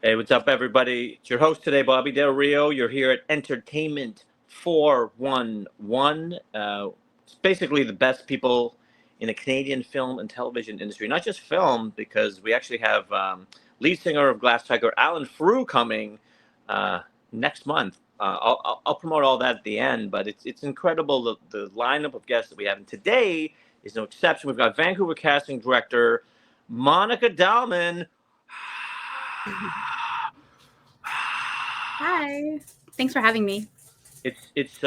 Hey, what's up, everybody? It's your host today, Bobby Del Rio. You're here at Entertainment 411. It's basically the best people in the Canadian film and television industry. Not just film, because we actually have lead singer of Glass Tiger, Alan Frew, coming next month. I'll promote all that at the end, but it's incredible, the lineup of guests that we have. And today is no exception. We've got Vancouver casting director Monika Dalman. Hi. Thanks for having me. It's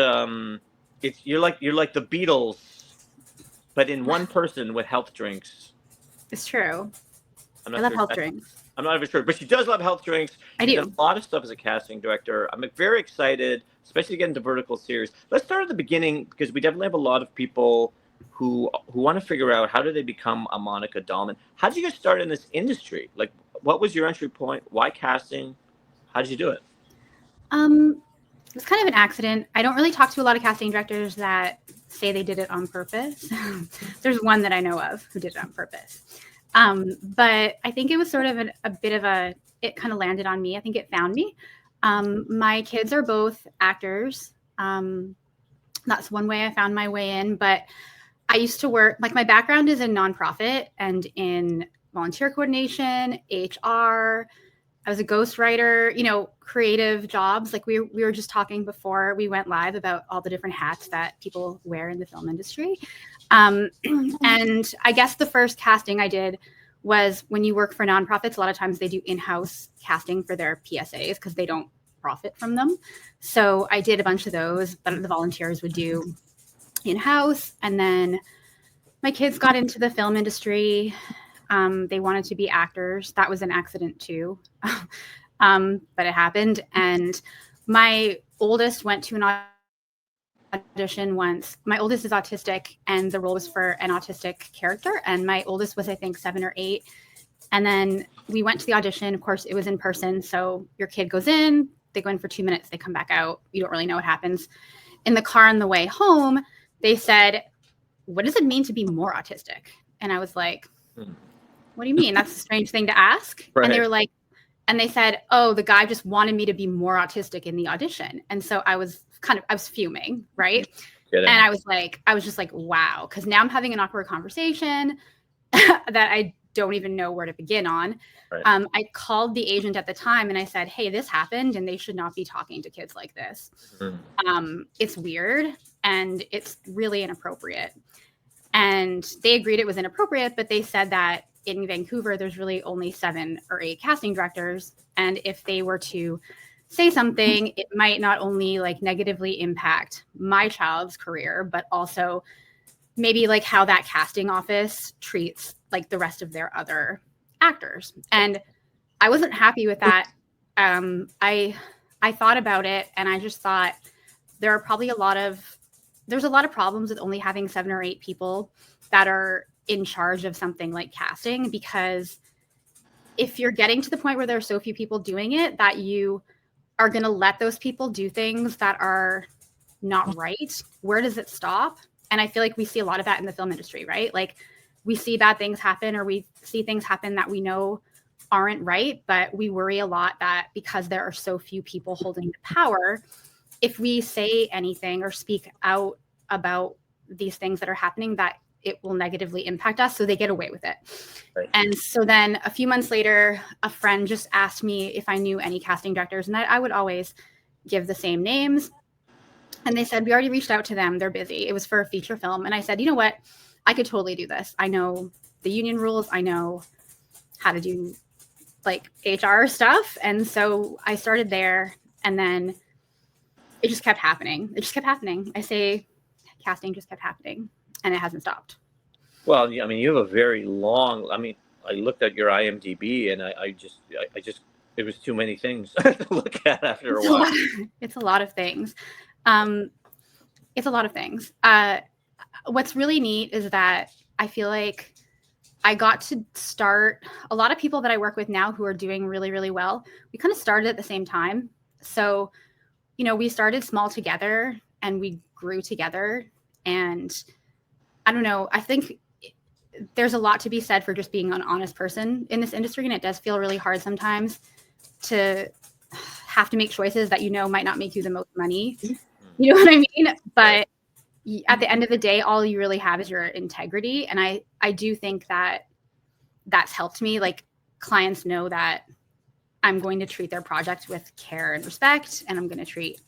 you're like the Beatles, but in one person with health drinks. It's true. I love health drinks. I'm not even sure, but she does love health drinks. I do. She does a lot of stuff as a casting director. I'm very excited, especially to get into vertical series. Let's start at the beginning, because we definitely have a lot of people who want to figure out, how do they become a Monika Dalman? How did you get started in this industry? Like, what was your entry point? Why casting? How did you do it? It was kind of an accident. I don't really talk to a lot of casting directors that say they did it on purpose. There's one that I know of who did it on purpose. But I think it was sort of it kind of landed on me. I think it found me. My kids are both actors. That's one way I found my way in, but I used to work, like, my background is in nonprofit and in volunteer coordination, HR. I was a ghostwriter, creative jobs. Like we were just talking before we went live about all the different hats that people wear in the film industry. And I guess the first casting I did was, when you work for nonprofits, a lot of times they do in-house casting for their PSAs because they don't profit from them. So I did a bunch of those, but the volunteers would do in-house. And then my kids got into the film industry. They wanted to be actors. That was an accident too. But it happened. And my oldest went to an audition once. My oldest is autistic, and the role was for an autistic character. And my oldest was, I think, 7 or 8. And then we went to the audition. Of course, it was in person. So your kid goes in, they go in for 2 minutes, they come back out. You don't really know what happens. In the car on the way home, they said, "What does it mean to be more autistic?" And I was like, "What do you mean? That's a strange thing to ask." Right. And they were like, and they said, "Oh, the guy just wanted me to be more autistic in the audition." And so I was fuming, right? And I was just like, wow, because now I'm having an awkward conversation that I don't even know where to begin on. Right. I called the agent at the time and I said, "Hey, this happened, and they should not be talking to kids like this. It's weird and it's really inappropriate." And they agreed it was inappropriate, but they said that in Vancouver, there's really only 7 or 8 casting directors. And if they were to say something, it might not only negatively impact my child's career, but also maybe how that casting office treats the rest of their other actors. And I wasn't happy with that. I thought about it, and I just thought there's a lot of problems with only having 7 or 8 people that are in charge of something like casting, because if you're getting to the point where there are so few people doing it, that you are going to let those people do things that are not right, where does it stop? And I feel like we see a lot of that in the film industry, right? We see bad things happen, or we see things happen that we know aren't right, but we worry a lot that because there are so few people holding the power, if we say anything or speak out about these things that are happening, that it will negatively impact us. So they get away with it. Right. And so then a few months later, a friend just asked me if I knew any casting directors, and I would always give the same names. And they said, "We already reached out to them. They're busy." It was for a feature film. And I said, "You know what? I could totally do this. I know the union rules. I know how to do HR stuff." And so I started there, and then it just kept happening. It just kept happening. I say casting just kept happening, and it hasn't stopped. Well, I mean, you have a very long, I looked at your IMDb, and I just, it was too many things to look at after a while. It's a lot of things. It's a lot of things. What's really neat is that I feel like I got to start, a lot of people that I work with now who are doing really, really well, we kind of started at the same time. So, we started small together and we grew together. And I don't know, I think there's a lot to be said for just being an honest person in this industry. And it does feel really hard sometimes to have to make choices that might not make you the most money. You know what I mean? But at the end of the day, all you really have is your integrity. And I do think that that's helped me. Like, clients know that I'm going to treat their project with care and respect, and I'm going to treat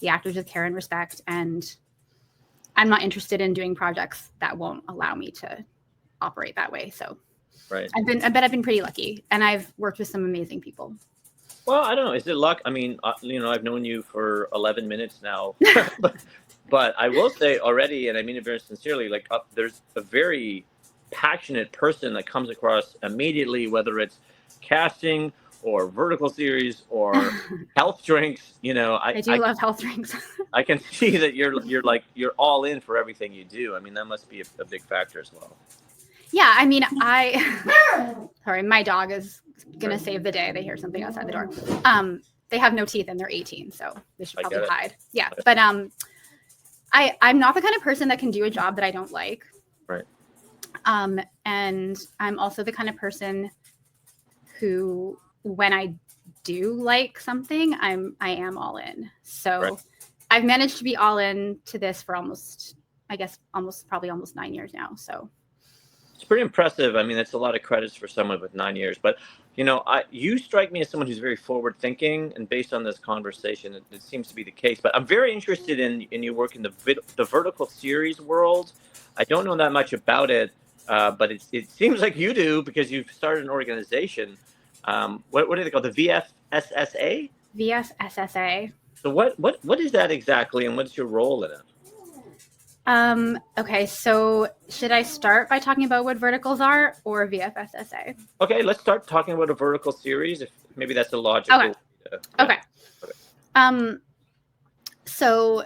the actors with care and respect. And I'm not interested in doing projects that won't allow me to operate that way. So right. I bet I've been pretty lucky, and I've worked with some amazing people. Well, I don't know. Is it luck? I mean, I've known you for 11 minutes now, but I will say already, and I mean it very sincerely, like there's a very passionate person that comes across immediately, whether it's casting or vertical series or health drinks. I do love health drinks. I can see that you're all in for everything you do. I mean, that must be a big factor as well. Yeah, I mean, sorry, my dog is gonna save the day. They hear something outside the door. They have no teeth and they're 18, so they should probably hide. Yeah, but I'm not the kind of person that can do a job that I don't like. Right. And I'm also the kind of person who, when I do like something, I am all in. So I've managed to be all in to this for almost 9 years now. So it's pretty impressive. I mean, that's a lot of credits for someone with 9 years. But, you strike me as someone who's very forward thinking. And based on this conversation, it seems to be the case. But I'm very interested in your work in the vertical series world. I don't know that much about it, but it seems like you do, because you've started an organization. What do they call, the VFSSA? VFSSA. So what is that exactly, and what's your role in it? Okay, so should I start by talking about what verticals are, or VFSSA? Okay, let's start talking about a vertical series. If maybe that's a logical. Okay. So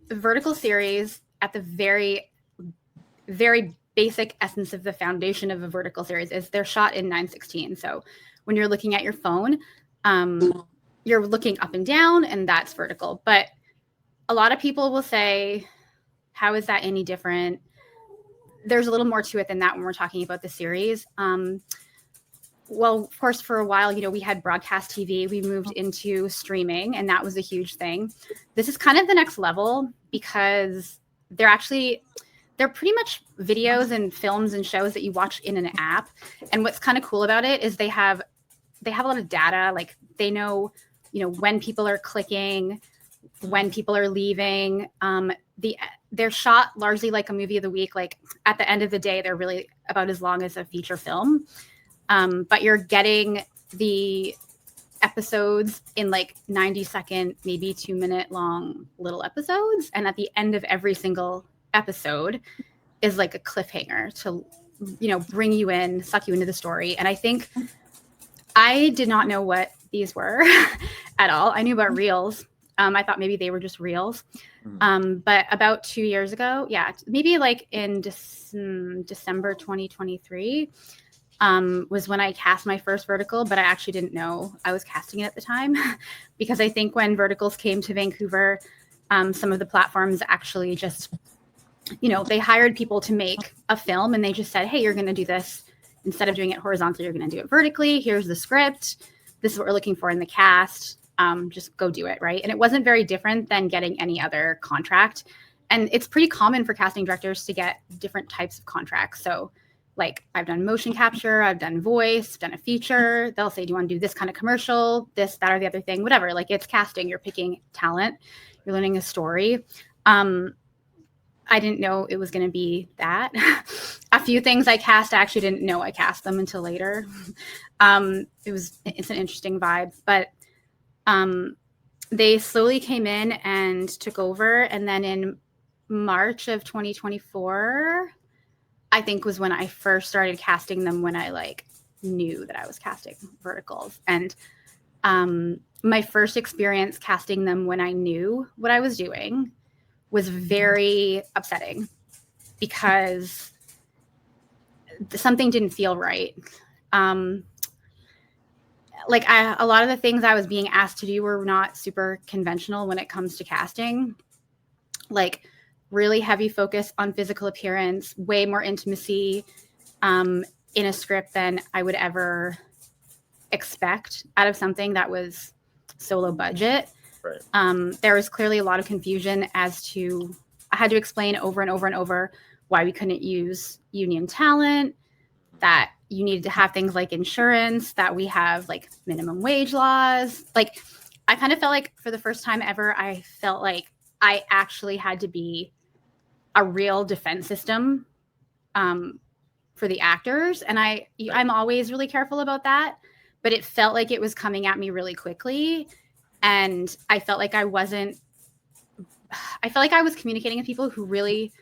vertical series, at the very, very basic essence of the foundation of a vertical series, is they're shot in 9:16. So when you're looking at your phone, you're looking up and down, and that's vertical. But a lot of people will say, how is that any different? There's a little more to it than that when we're talking about the series. Well, of course, for a while, we had broadcast TV. We moved into streaming, and that was a huge thing. This is kind of the next level, because they're pretty much videos and films and shows that you watch in an app. And what's kind of cool about it is they have a lot of data. Like, they know, when people are clicking, when people are leaving. They're shot largely like a movie of the week. Like, at the end of the day, they're really about as long as a feature film. But you're getting the episodes in like 90-second, maybe 2-minute long little episodes. And at the end of every single episode is like a cliffhanger to, bring you in, suck you into the story. And I think I did not know what these were at all. I knew about reels. I thought maybe they were just reels. But about 2 years ago, maybe like in December 2023, was when I cast my first vertical, but I actually didn't know I was casting it at the time, because I think when verticals came to Vancouver, some of the platforms actually just, they hired people to make a film, and they just said, hey, you're going to do this. Instead of doing it horizontally, you're going to do it vertically. Here's the script. This is what we're looking for in the cast. Just go do it, right? And it wasn't very different than getting any other contract. And it's pretty common for casting directors to get different types of contracts. So, like, I've done motion capture, I've done voice, done a feature. They'll say, do you want to do this kind of commercial, this, that, or the other thing, whatever. Like, it's casting. You're picking talent. You're learning a story. I didn't know it was going to be that. A few things I cast, I actually didn't know I cast them until later. It's an interesting vibe, but they slowly came in and took over. And then in March of 2024, I think was when I first started casting them, when I knew that I was casting verticals. And my first experience casting them when I knew what I was doing was very upsetting, because something didn't feel right. A lot of the things I was being asked to do were not super conventional when it comes to casting. Like, really heavy focus on physical appearance, way more intimacy in a script than I would ever expect out of something that was so low budget. Right. There was clearly a lot of confusion as to, I had to explain over and over and over why we couldn't use union talent, that you needed to have things like insurance, that we have like minimum wage laws. Like, I kind of felt like for the first time ever, I felt like I actually had to be a real defense system for the actors. And I'm always really careful about that, but it felt like it was coming at me really quickly. And I felt like I was communicating with people who really,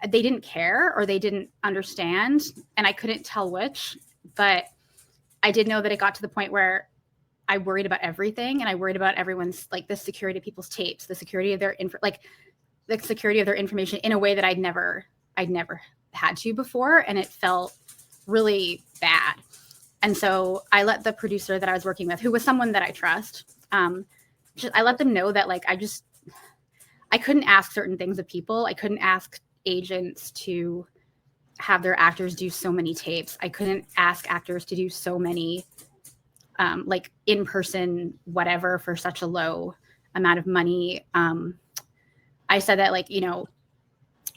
they didn't care or they didn't understand. And I couldn't tell which, but I did know that it got to the point where I worried about everything. And I worried about everyone's, like, the security of people's tapes, the security of their the security of their information in a way that I'd never had to before. And it felt really bad. And so I let the producer that I was working with, who was someone that I trust, I let them know that, like, I couldn't ask certain things of people. I couldn't ask agents to have their actors do so many tapes. I couldn't ask actors to do so many like in-person whatever for such a low amount of money. I said that, like, you know,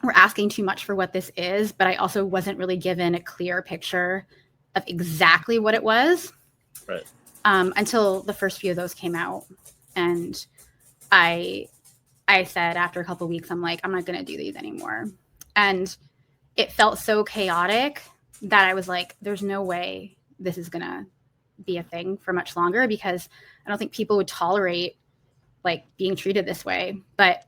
we're asking too much for what this is, but I also wasn't really given a clear picture of exactly what it was. Right. Until the first few of those came out. And I said after a couple of weeks, I'm like, I'm not going to do these anymore. And it felt so chaotic that I was like, there's no way this is going to be a thing for much longer, because I don't think people would tolerate, like, being treated this way. But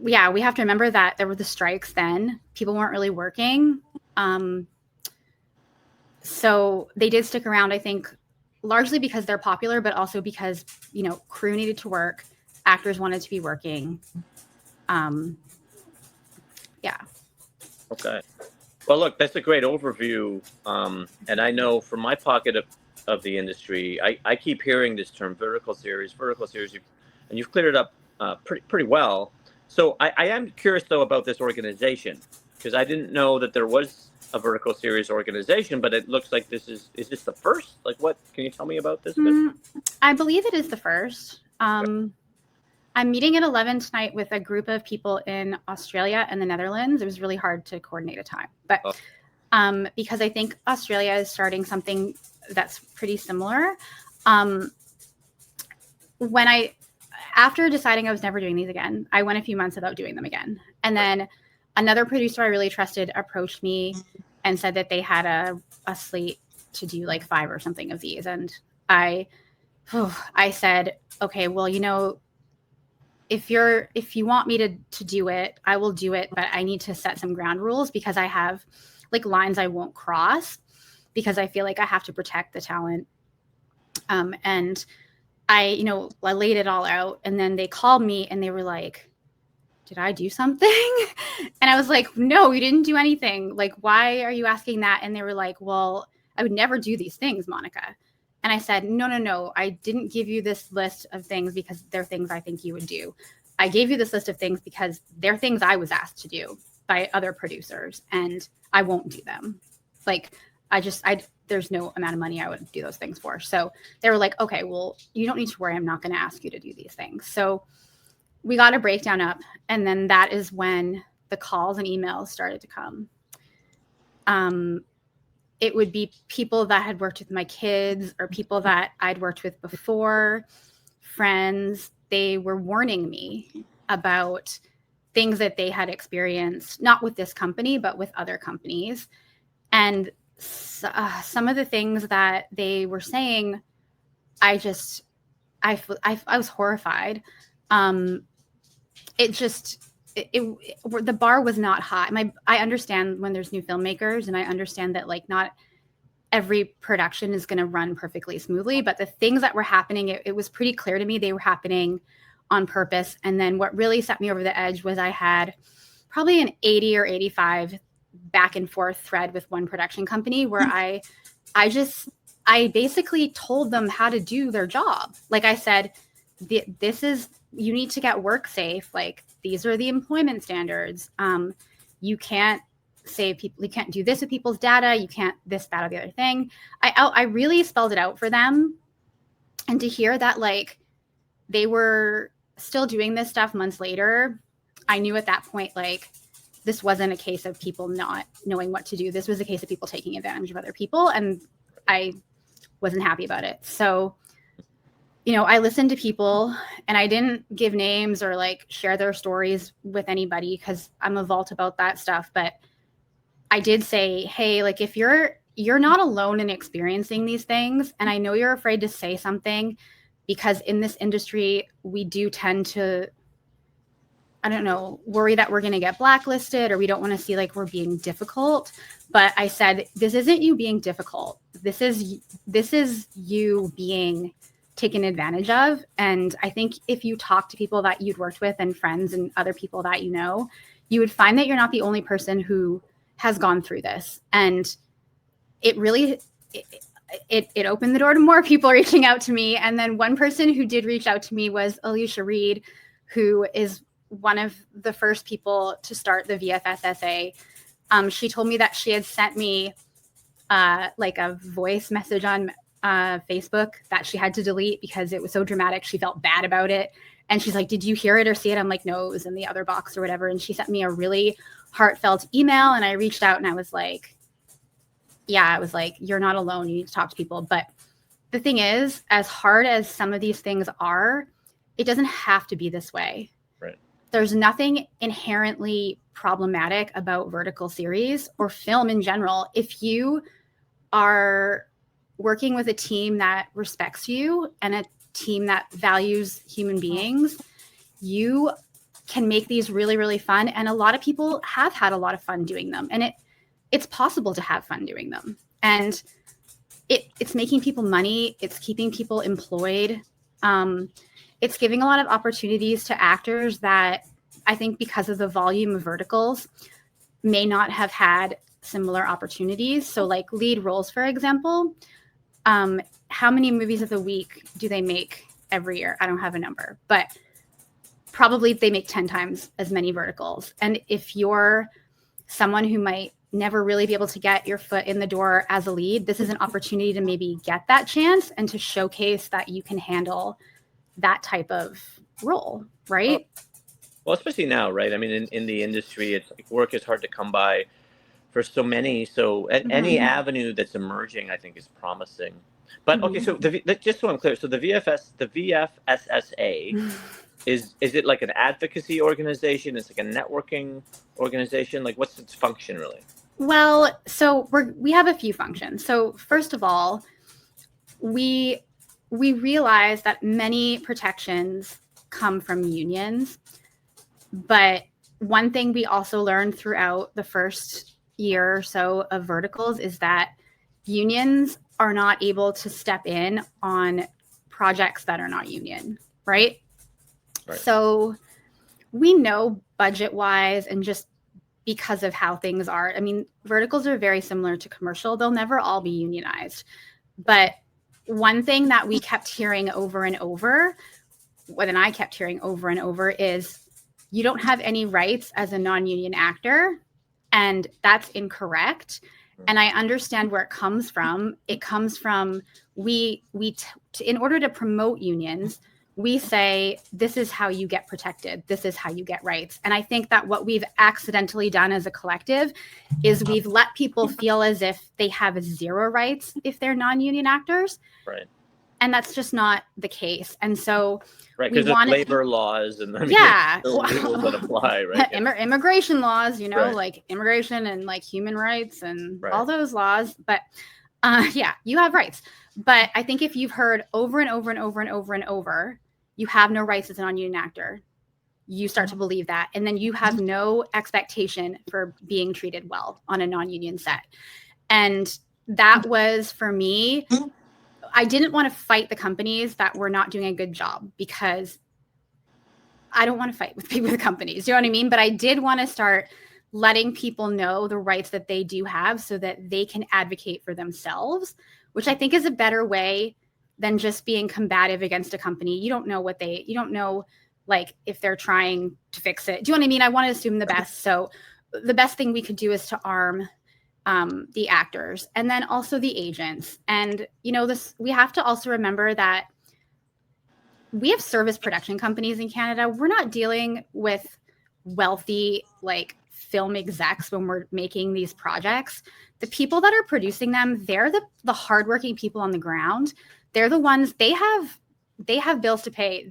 yeah, we have to remember that there were the strikes then. People weren't really working. So they did stick around, I think, largely because they're popular, but also because, you know, crew needed to work. Actors wanted to be working. Yeah. Okay. Well, look, that's a great overview. And I know from my pocket of the industry, I keep hearing this term vertical series, and you've cleared it up pretty well. So I am curious, though, about this organization, because I didn't know that there was a vertical series organization, but it looks like is this the first? Like, what, can you tell me about this? I believe it is the first. I'm meeting at 11 tonight with a group of people in Australia and the Netherlands. It was really hard to coordinate a time, but because I think Australia is starting something that's pretty similar. After deciding I was never doing these again, I went a few months without doing them again. And then another producer I really trusted approached me and said that they had a slate to do like 5 or something of these. And I said, okay, well, you know, if you want me to do it, I will do it, but I need to set some ground rules, because I have, like, lines I won't cross, because I feel like I have to protect the talent. And I laid it all out, and then they called me and they were like, did I do something? And I was like, no, you didn't do anything. Like, why are you asking that? And they were like, well, I would never do these things, Monika. And I said, no, I didn't give you this list of things because they're things I think you would do. I gave you this list of things because they're things I was asked to do by other producers, and I won't do them. Like, there's no amount of money I would do those things for. So they were like, okay, well, you don't need to worry. I'm not going to ask you to do these things. So we got a breakdown up, and then that is when the calls and emails started to come. It would be people that had worked with my kids or people that I'd worked with before, friends. They were warning me about things that they had experienced, not with this company, but with other companies. And some of the things that they were saying, I was horrified. The bar was not high. I understand when there's new filmmakers, and I understand that, like, not every production is going to run perfectly smoothly, but the things that were happening, it was pretty clear to me they were happening on purpose. And then what really set me over the edge was I had probably an 80 or 85 back and forth thread with one production company where I basically told them how to do their job. Like, I said, you need to get work safe. Like, these are the employment standards. You can't say people, you can't do this with people's data, you can't this, that, or the other thing. I really spelled it out for them. And to hear that, like, they were still doing this stuff months later, I knew at that point, like, this wasn't a case of people not knowing what to do. This was a case of people taking advantage of other people. And I wasn't happy about it. So, you know, I listened to people, and I didn't give names or like share their stories with anybody because I'm a vault about that stuff. But I did say, hey, like, if you're not alone in experiencing these things, and I know you're afraid to say something because in this industry, we do tend to, I don't know, worry that we're going to get blacklisted, or we don't want to see like we're being difficult. But I said, this isn't you being difficult. This is you being taken advantage of. And I think if you talk to people that you'd worked with and friends and other people that you know, you would find that you're not the only person who has gone through this. And it really, it opened the door to more people reaching out to me. And then one person who did reach out to me was Alicia Reed, who is one of the first people to start the VFSSA. She told me that she had sent me like a voice message on Facebook that she had to delete because it was so dramatic. She felt bad about it. And she's like, did you hear it or see it? I'm like, no, it was in the other box or whatever. And she sent me a really heartfelt email. And I reached out and I was like, you're not alone. You need to talk to people. But the thing is, as hard as some of these things are, it doesn't have to be this way. Right. There's nothing inherently problematic about vertical series or film in general. If you are working with a team that respects you and a team that values human beings, you can make these really, really fun. And a lot of people have had a lot of fun doing them. And it's possible to have fun doing them. And it's making people money. It's keeping people employed. It's giving a lot of opportunities to actors that I think because of the volume of verticals may not have had similar opportunities. So like lead roles, for example, how many movies of the week do they make every year? I don't have a number, but probably they make 10 times as many verticals. And if you're someone who might never really be able to get your foot in the door as a lead, this is an opportunity to maybe get that chance and to showcase that you can handle that type of role, right? Well, especially now, right? I mean, in the industry, it's like work is hard to come by for so many. So any avenue that's emerging, I think, is promising. But okay, so just so I'm clear, so the VFSSA is it like an advocacy organization? It's like a networking organization. Like, what's its function really? Well, so we have a few functions. So first of all, we realize that many protections come from unions. But one thing we also learned throughout the first year or so of verticals is that unions are not able to step in on projects that are not union, right? So we know budget-wise and just because of how things are, I mean, verticals are very similar to commercial. They'll never all be unionized. But one thing that we kept hearing over and over, and I kept hearing over and over, is you don't have any rights as a non-union actor, and that's incorrect. And I understand where it comes from. It comes from in order to promote unions, we say, this is how you get protected. This is how you get rights. And I think that what we've accidentally done as a collective is we've let people feel as if they have zero rights if they're non-union actors. Right. And that's just not the case. And so right, because it's labor laws and rules that apply, right? Immigration laws, like immigration and like human rights and all those laws. But you have rights. But I think if you've heard over and over and over and over and over, you have no rights as a non-union actor, you start to believe that. And then you have no expectation for being treated well on a non-union set. And that was, for me, I didn't want to fight the companies that were not doing a good job because I don't want to fight with people with companies. You know what I mean? But I did want to start letting people know the rights that they do have so that they can advocate for themselves, which I think is a better way than just being combative against a company. You don't know like if they're trying to fix it. Do you know what I mean? I want to assume the best. So the best thing we could do is to arm the actors and then also the agents. And, we have to also remember that we have service production companies in Canada. We're not dealing with wealthy, like, film execs when we're making these projects. The people that are producing them, they're the hardworking people on the ground. They're the ones, they have bills to pay.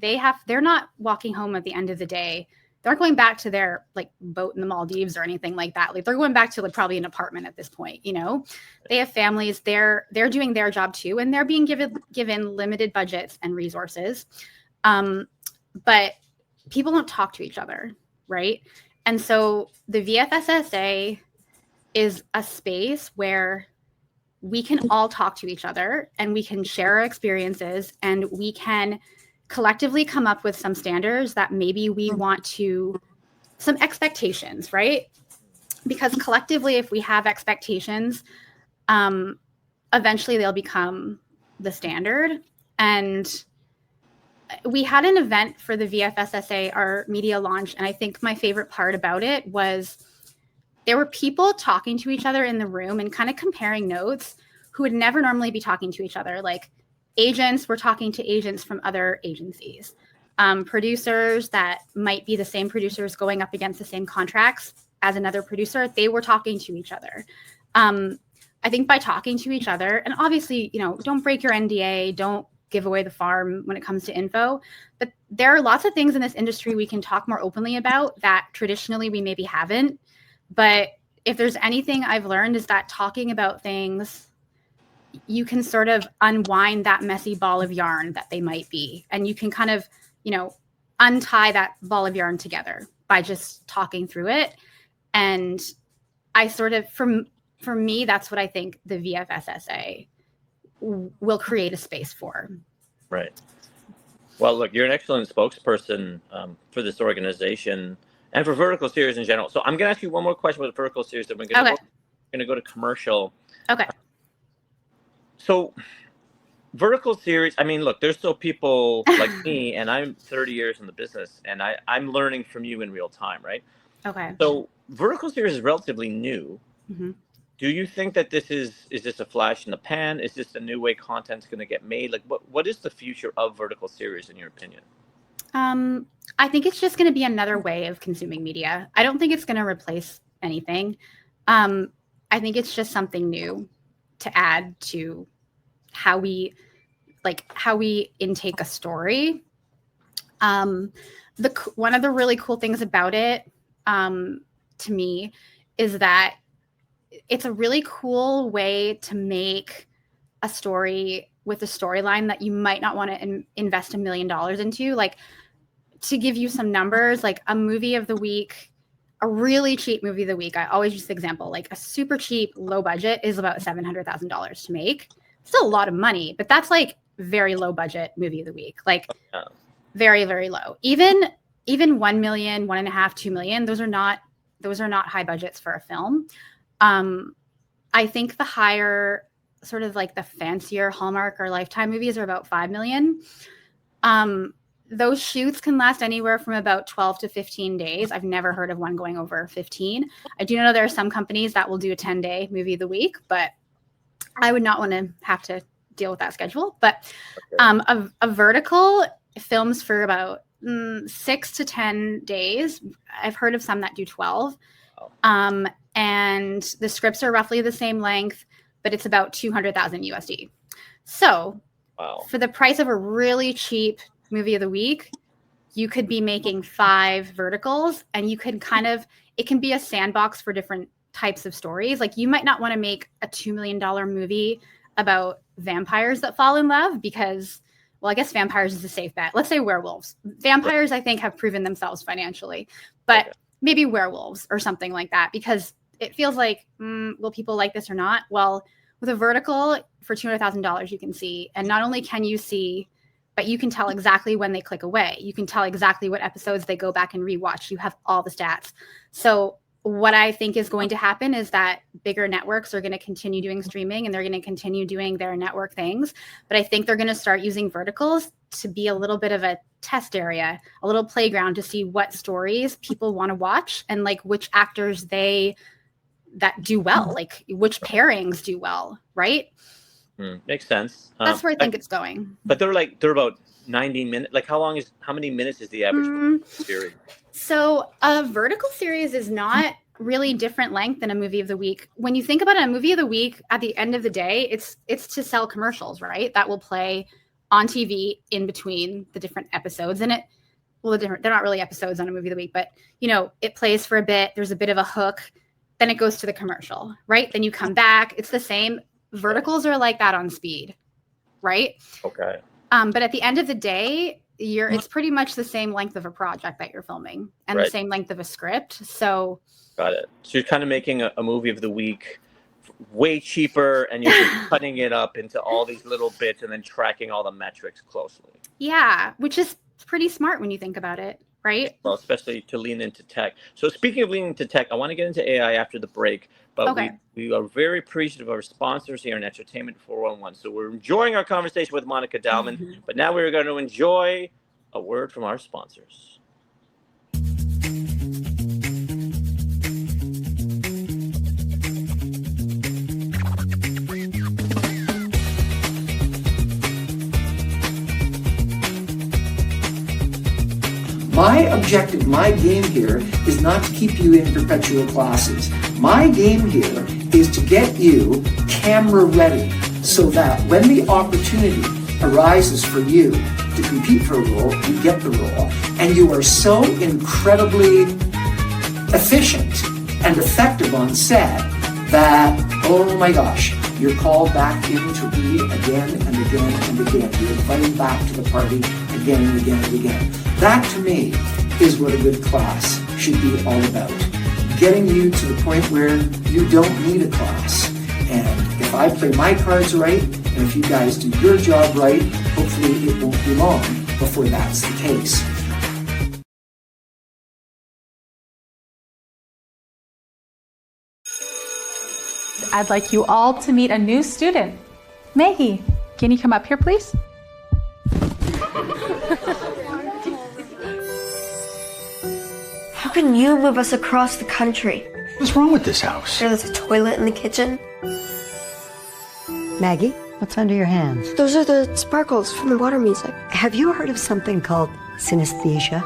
They're not walking home at the end of the day. They're not going back to their, like, boat in the Maldives or anything like that. Like, they're going back to, like, probably an apartment at this point. They have families. They're doing their job too, and they're being given limited budgets and resources. But people don't talk to each other, right? And so the VFSSA is a space where we can all talk to each other and we can share our experiences and we can collectively come up with some standards that maybe we want to, some expectations, right? Because collectively, if we have expectations, eventually they'll become the standard. And we had an event for the VFSSA, our media launch, and I think my favorite part about it was there were people talking to each other in the room and kind of comparing notes who would never normally be talking to each other. Like, agents were talking to agents from other agencies. Producers that might be the same producers going up against the same contracts as another producer, they were talking to each other. I think by talking to each other, and obviously, don't break your NDA, don't give away the farm when it comes to info, but there are lots of things in this industry we can talk more openly about that traditionally we maybe haven't. But if there's anything I've learned is that talking about things, you can sort of unwind that messy ball of yarn that they might be. And you can kind of, untie that ball of yarn together by just talking through it. And I sort of, for me, that's what I think the VFSSA will create a space for. Right. Well, look, you're an excellent spokesperson for this organization and for vertical series in general. So I'm going to ask you one more question about the vertical series, then we're going to go to commercial. Okay. So vertical series, I mean, look, there's still people like me, and I'm 30 years in the business, and I'm learning from you in real time, right? Okay. So vertical series is relatively new. Mm-hmm. Do you think that this is this a flash in the pan? Is this a new way content's going to get made? Like, what is the future of vertical series in your opinion? I think it's just going to be another way of consuming media. I don't think it's going to replace anything. I think it's just something new to add to how we intake a story. One of the really cool things about it, to me, is that it's a really cool way to make a story with a storyline that you might not want to invest $1 million into. Like, to give you some numbers, like a movie of the week, a really cheap movie of the week, I always use the example, like a super cheap, low budget is about $700,000 to make. Still a lot of money, but that's like very low budget movie of the week. Like very, very low. Even 1 million, 1.5, 2 million, those are not high budgets for a film. I think the higher, sort of like the fancier Hallmark or Lifetime movies are about 5 million. Those shoots can last anywhere from about 12 to 15 days. I've never heard of one going over 15. I do know there are some companies that will do a 10-day movie of the week, but I would not want to have to deal with that schedule. But a vertical films for about 6 to 10 days. I've heard of some that do 12. And the scripts are roughly the same length, but it's about 200,000 USD. So for the price of a really cheap movie of the week, you could be making 5 verticals, and you can it can be a sandbox for different types of stories. Like, you might not want to make a $2 million movie about vampires that fall in love because, well, I guess vampires is a safe bet. Let's say werewolves. Vampires, I think, have proven themselves financially, but maybe werewolves or something like that, because it feels like, will people like this or not? Well, with a vertical for $200,000, you can see, and not only can you see, but you can tell exactly when they click away. You can tell exactly what episodes they go back and rewatch. You have all the stats. So what I think is going to happen is that bigger networks are going to continue doing streaming and they're going to continue doing their network things. But I think they're going to start using verticals to be a little bit of a test area, a little playground to see what stories people want to watch and like which actors that do well, like which pairings do well, right? Makes sense. That's where I think it's going. But they're about 90 minutes. Like how many minutes is the average series? So a vertical series is not really different length than a movie of the week. When you think about a movie of the week, at the end of the day, it's to sell commercials, right? That will play on TV in between the different episodes. And they're not really episodes on a movie of the week, but it plays for a bit. There's a bit of a hook. Then it goes to the commercial, right? Then you come back. It's the same. Verticals are like that on speed, right? Okay. But at the end of the day, it's pretty much the same length of a project that you're filming and the same length of a script. So got it. So you're kind of making a movie of the week way cheaper, and you're just cutting it up into all these little bits and then tracking all the metrics closely. Yeah, which is pretty smart when you think about it, right? Well, especially to lean into tech. So speaking of leaning into tech, I want to get into AI after the break, but we are very appreciative of our sponsors here in Entertainment 411. So we're enjoying our conversation with Monika Dalman, but now we're going to enjoy a word from our sponsors. My objective, my game here is not to keep you in perpetual classes. My game here is to get you camera ready so that when the opportunity arises for you to compete for a role, you get the role. And you are so incredibly efficient and effective on set that, oh my gosh, you're called back in to read again and again and again. You're invited back to the party again and again and again. That, to me, is what a good class should be all about. Getting you to the point where you don't need a class. And if I play my cards right, and if you guys do your job right, hopefully it won't be long before that's the case. I'd like you all to meet a new student. Maggie, can you come up here, please? How can you move us across the country? What's wrong with this house? There's a toilet in the kitchen. Maggie, what's under your hands? Those are the sparkles from the water music. Have you heard of something called synesthesia?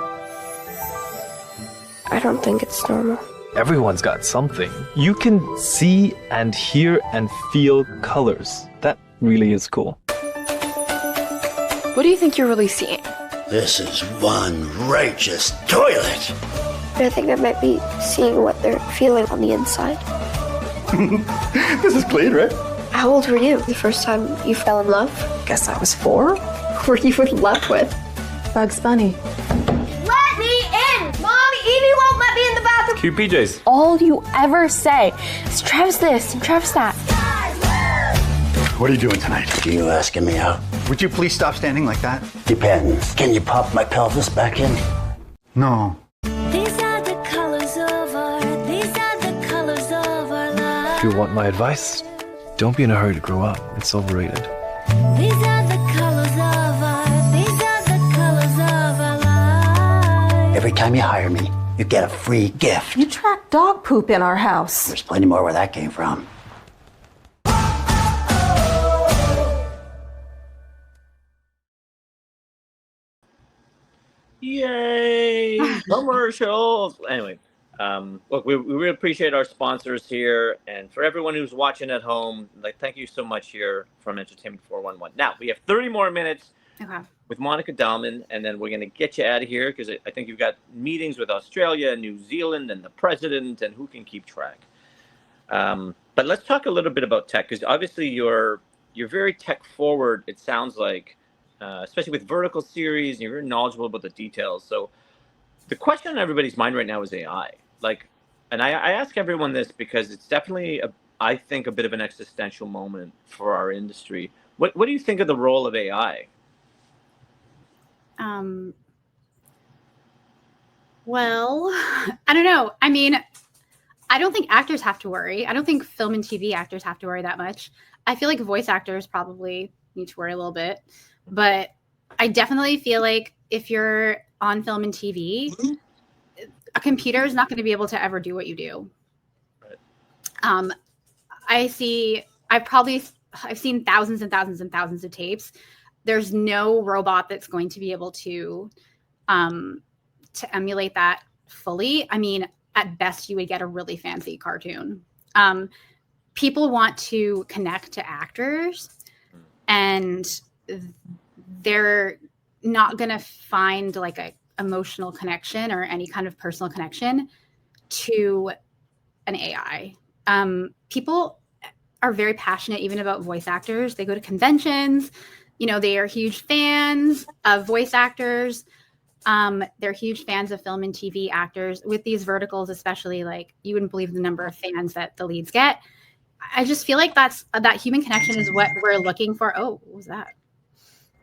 I don't think it's normal. Everyone's got something. You can see and hear and feel colors. That really is cool. What do you think you're really seeing? This is one righteous toilet. I think I might be seeing what they're feeling on the inside. This is clean, right? How old were you the first time you fell in love? Guess I was 4. Who were you in love with? Bugs Bunny. Let me in! Mom, Evie won't let me in the bathroom! Cute PJs. All you ever say is Travis this and Travis that. What are you doing tonight? Are you asking me out? Would you please stop standing like that? Depends. Can you pop my pelvis back in? No. These are the colors of our life. If you want my advice, don't be in a hurry to grow up. It's overrated. These are the colors of our life. Every time you hire me, you get a free gift. You track dog poop in our house. There's plenty more where that came from. Yay! Commercials! Anyway, look, we really appreciate our sponsors here, and for everyone who's watching at home, thank you so much here from Entertainment 411. Now, we have 30 more minutes with Monika Dalman, and then we're going to get you out of here because I think you've got meetings with Australia and New Zealand and the president, and who can keep track. But let's talk a little bit about tech, because obviously you're very tech forward, it sounds like. Especially with vertical series, and you're very knowledgeable about the details. So the question on everybody's mind right now is AI. And I ask everyone this because it's definitely, I think, a bit of an existential moment for our industry. What do you think of the role of AI? Well, I don't know. I mean, I don't think actors have to worry. I don't think film and TV actors have to worry that much. I feel like voice actors probably need to worry a little bit, but I definitely feel like if you're on film and TV, a computer is not going to be able to ever do what you do. Right. I've seen thousands and thousands and thousands of tapes. There's no robot that's going to be able to emulate that fully. I mean, at best, you would get a really fancy cartoon. People want to connect to actors, and they're not going to find like a emotional connection or any kind of personal connection to an AI. People are very passionate even about voice actors. They go to conventions, they are huge fans of voice actors. They're huge fans of film and TV actors. With these verticals, especially, like, you wouldn't believe the number of fans that the leads get. I just feel like that human connection is what we're looking for. Oh, what was that?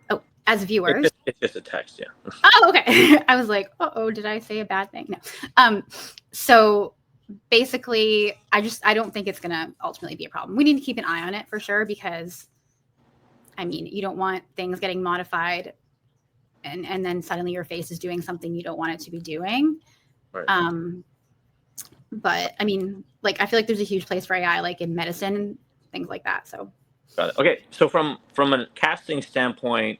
Oh, as viewers. It's just a text, yeah. Oh, okay. I was like, oh, did I say a bad thing? No. So basically, I don't think it's going to ultimately be a problem. We need to keep an eye on it for sure, because, I mean, you don't want things getting modified and then suddenly your face is doing something you don't want it to be doing. Right. But I mean, like, I feel like there's a huge place for AI, like in medicine and things like that. So. Got it. Okay. So from a casting standpoint,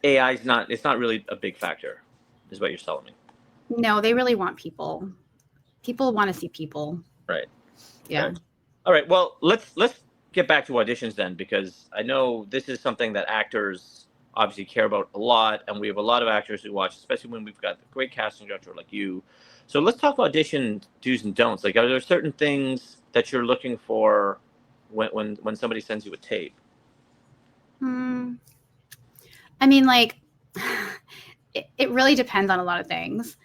AI is not really a big factor, is what you're telling me. No, they really want people. People want to see people. Right. Yeah. Okay. All right. Well, let's get back to auditions then, because I know this is something that actors obviously care about a lot, and we have a lot of actors who watch, especially when we've got a great casting director like you. So let's talk audition do's and don'ts. Like, are there certain things that you're looking for when somebody sends you a tape? I mean, like, it really depends on a lot of things.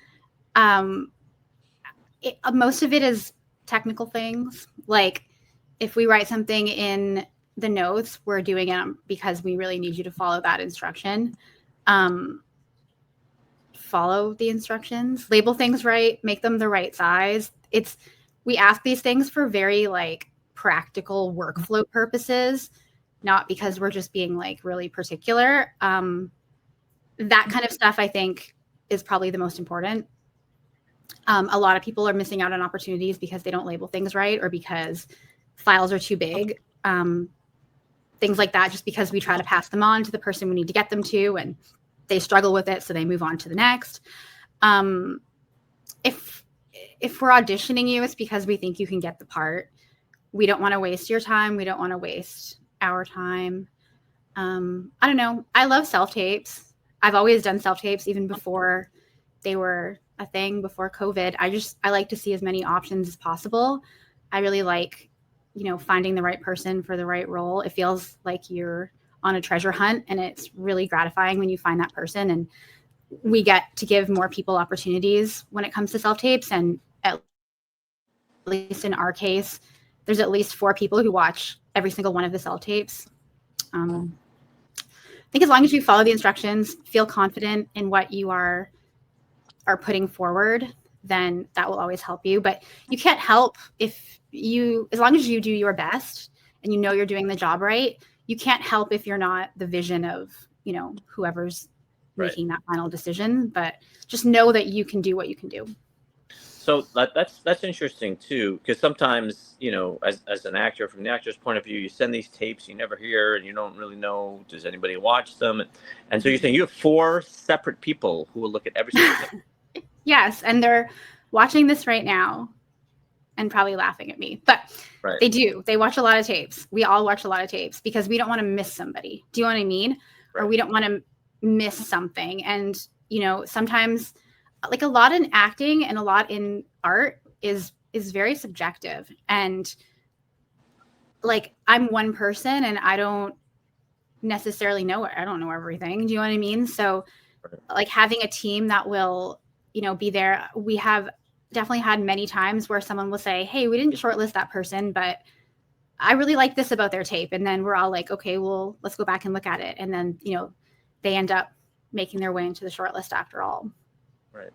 Most of it is technical things. Like, if we write something in the notes, we're doing it because we really need you to follow that instruction. Follow the instructions, label things right, make them the right size. We ask these things for very, like, practical workflow purposes, not because we're just being, like, really particular. That kind of stuff, I think, is probably the most important. A lot of people are missing out on opportunities because they don't label things right, or because files are too big. Things like that, just because we try to pass them on to the person we need to get them to, and they struggle with it, so they move on to the next. If we're auditioning you, it's because we think you can get the part. We don't want to waste your time. We don't want to waste our time. I don't know. I love self-tapes. I've always done self-tapes, even before they were a thing, before COVID. I like to see as many options as possible. I really like, finding the right person for the right role. It feels like you're on a treasure hunt, and it's really gratifying when you find that person. And we get to give more people opportunities when it comes to self-tapes. And at least in our case, there's at least 4 people who watch every single one of the self-tapes. I think as long as you follow the instructions, feel confident in what you are putting forward, then that will always help you. But you can't help as long as you do your best and you're doing the job right, you can't help if you're not the vision of, whoever's making that final decision. But just know that you can do what you can do. So that's interesting too, because sometimes, as an actor, from the actor's point of view, you send these tapes, you never hear, and you don't really know, does anybody watch them? And so you're saying you have 4 separate people who will look at every single thing. Yes, and they're watching this right now and probably laughing at me, but right. They do. They watch a lot of tapes. We all watch a lot of tapes because we don't want to miss somebody. Do you know what I mean? Right. Or we don't want to miss something. And, sometimes, like, a lot in acting and a lot in art is very subjective. And, like, I'm one person and I don't necessarily know it. I don't know everything. Do you know what I mean? So, like, having a team that will, be there. We have definitely had many times where someone will say, hey, we didn't shortlist that person, but I really like this about their tape. And then we're all like, okay, well, let's go back and look at it. And then, they end up making their way into the shortlist after all. Right.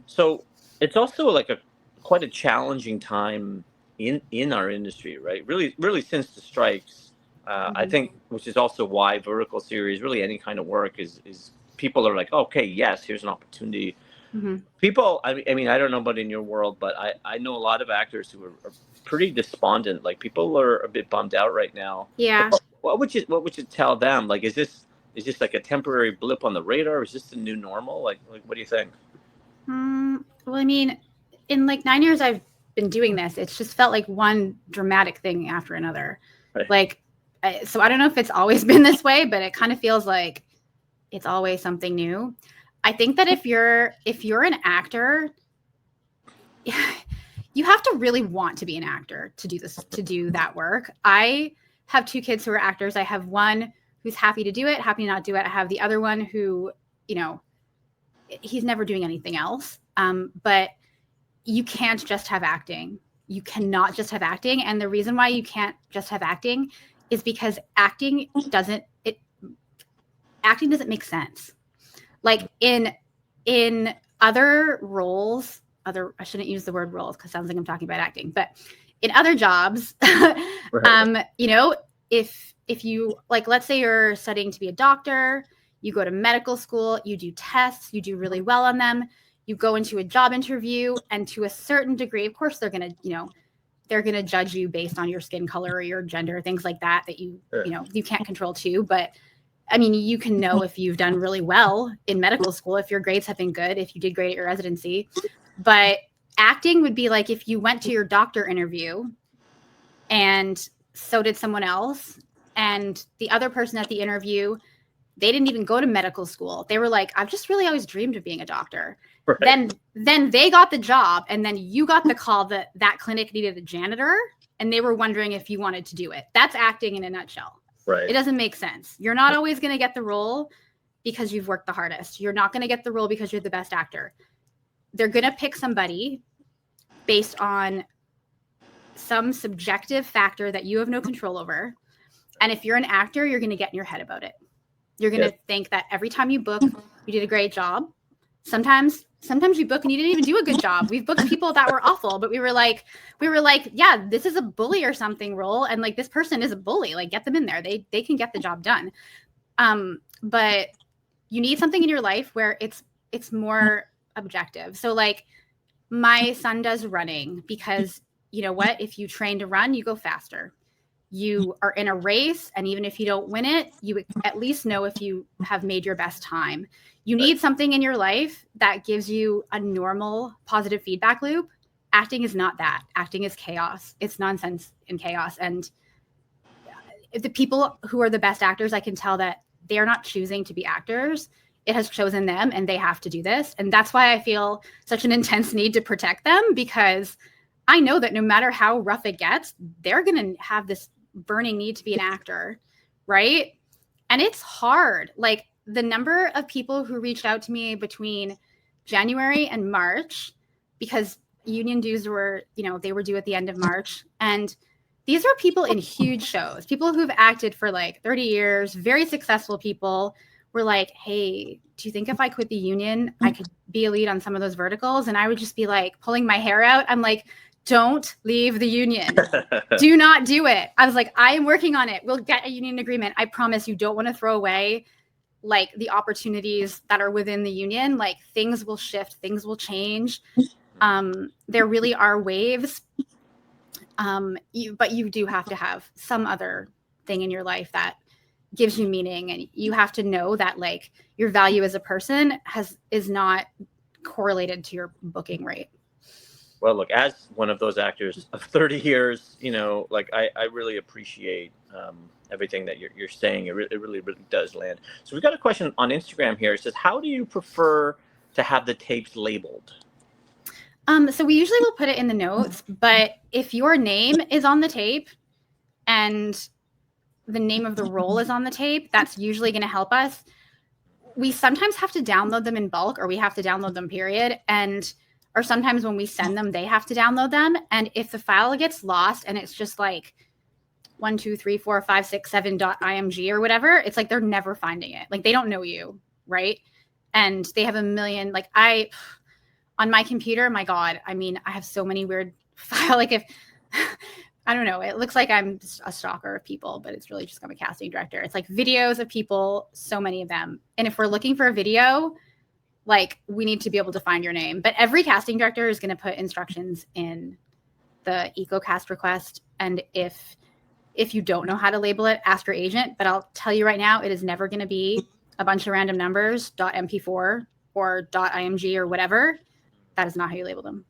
So it's also like quite quite a challenging time in our industry, right? Really since the strikes. I think, which is also why vertical series, really any kind of work is people are like, okay, yes, here's an opportunity. People, I mean, I don't know about in your world, but I know a lot of actors who are pretty despondent. Like, people are a bit bummed out right now. Yeah. What would you tell them? Like, is this like a temporary blip on the radar? Or is this the new normal? Like what do you think? Well, I mean, in like 9 years I've been doing this, it's just felt like one dramatic thing after another. Right. Like, so I don't know if it's always been this way, but it kind of feels like it's always something new. I think that if you're an actor, you have to really want to be an actor to do that work. I have 2 kids who are actors. I have one who's happy to do it, happy to not do it. I have the other one who, he's never doing anything else. But you can't just have acting. You cannot just have acting. And the reason why you can't just have acting is because acting doesn't make sense. Like in other roles, I shouldn't use the word roles because it sounds like I'm talking about acting, but in other jobs, right. If you, like, let's say you're studying to be a doctor, you go to medical school, you do tests, you do really well on them, you go into a job interview, and to a certain degree, of course, they're going to judge you based on your skin color or your gender, things like that you can't control too. But I mean, you can know if you've done really well in medical school, if your grades have been good, if you did great at your residency. But acting would be like if you went to your doctor interview and so did someone else, and the other person at the interview, they didn't even go to medical school. They were like, I've just really always dreamed of being a doctor. Right. Then they got the job, and then you got the call that clinic needed a janitor, and they were wondering if you wanted to do it. That's acting in a nutshell. Right. It doesn't make sense. You're not always going to get the role because you've worked the hardest. You're not going to get the role because you're the best actor. They're going to pick somebody based on some subjective factor that you have no control over. And if you're an actor, you're going to get in your head about it. You're going to think that every time you book, you did a great job. Sometimes you book and you didn't even do a good job. We've booked people that were awful, but we were like, yeah, this is a bully or something role. And like, this person is a bully, like, get them in there. They can get the job done. But you need something in your life where it's more objective. So like, my son does running because, you know what, if you train to run, you go faster. You are in a race, and even if you don't win it, you at least know if you have made your best time. You need something in your life that gives you a normal positive feedback loop. Acting is not that. Acting is chaos. It's nonsense and chaos. And the people who are the best actors, I can tell that they are not choosing to be actors. It has chosen them, and they have to do this. And that's why I feel such an intense need to protect them, because I know that no matter how rough it gets, they're going to have this burning need to be an actor, right? And it's hard. Like, the number of people who reached out to me between January and March, because union dues were, they were due at the end of March. And these are people in huge shows, people who've acted for like 30 years, very successful people, were like, hey, do you think if I quit the union, I could be a lead on some of those verticals? And I would just be like pulling my hair out. I'm like, don't leave the union. Do not do it. I was like, I am working on it. We'll get a union agreement. I promise you don't want to throw away like the opportunities that are within the union. Like, things will shift, things will change. There really are waves. But you do have to have some other thing in your life that gives you meaning. And you have to know that like your value as a person is not correlated to your booking rate. Well, look, as one of those actors of 30 years, like I really appreciate everything that you're saying. It really does land. So we've got a question on Instagram here. It says, how do you prefer to have the tapes labeled? So we usually will put it in the notes, but if your name is on the tape and the name of the role is on the tape, that's usually going to help us. We sometimes have to download them in bulk, or we have to download them, period. Or sometimes when we send them, they have to download them. And if the file gets lost and it's just like 1, 2, 3, 4, 5, 6, 7.img or whatever, it's like they're never finding it. Like, they don't know you, right? And they have a million, like, on on my computer, my God, I mean, I have so many weird files. Like if, I don't know, it looks like I'm just a stalker of people, but it's really just I'm a casting director. It's like videos of people, so many of them. And if we're looking for a video, like we need to be able to find your name. But every casting director is going to put instructions in the EcoCast request. And if you don't know how to label it, ask your agent. But I'll tell you right now, it is never going to be a bunch of random numbers, .mp4 or .img or whatever. That is not how you label them.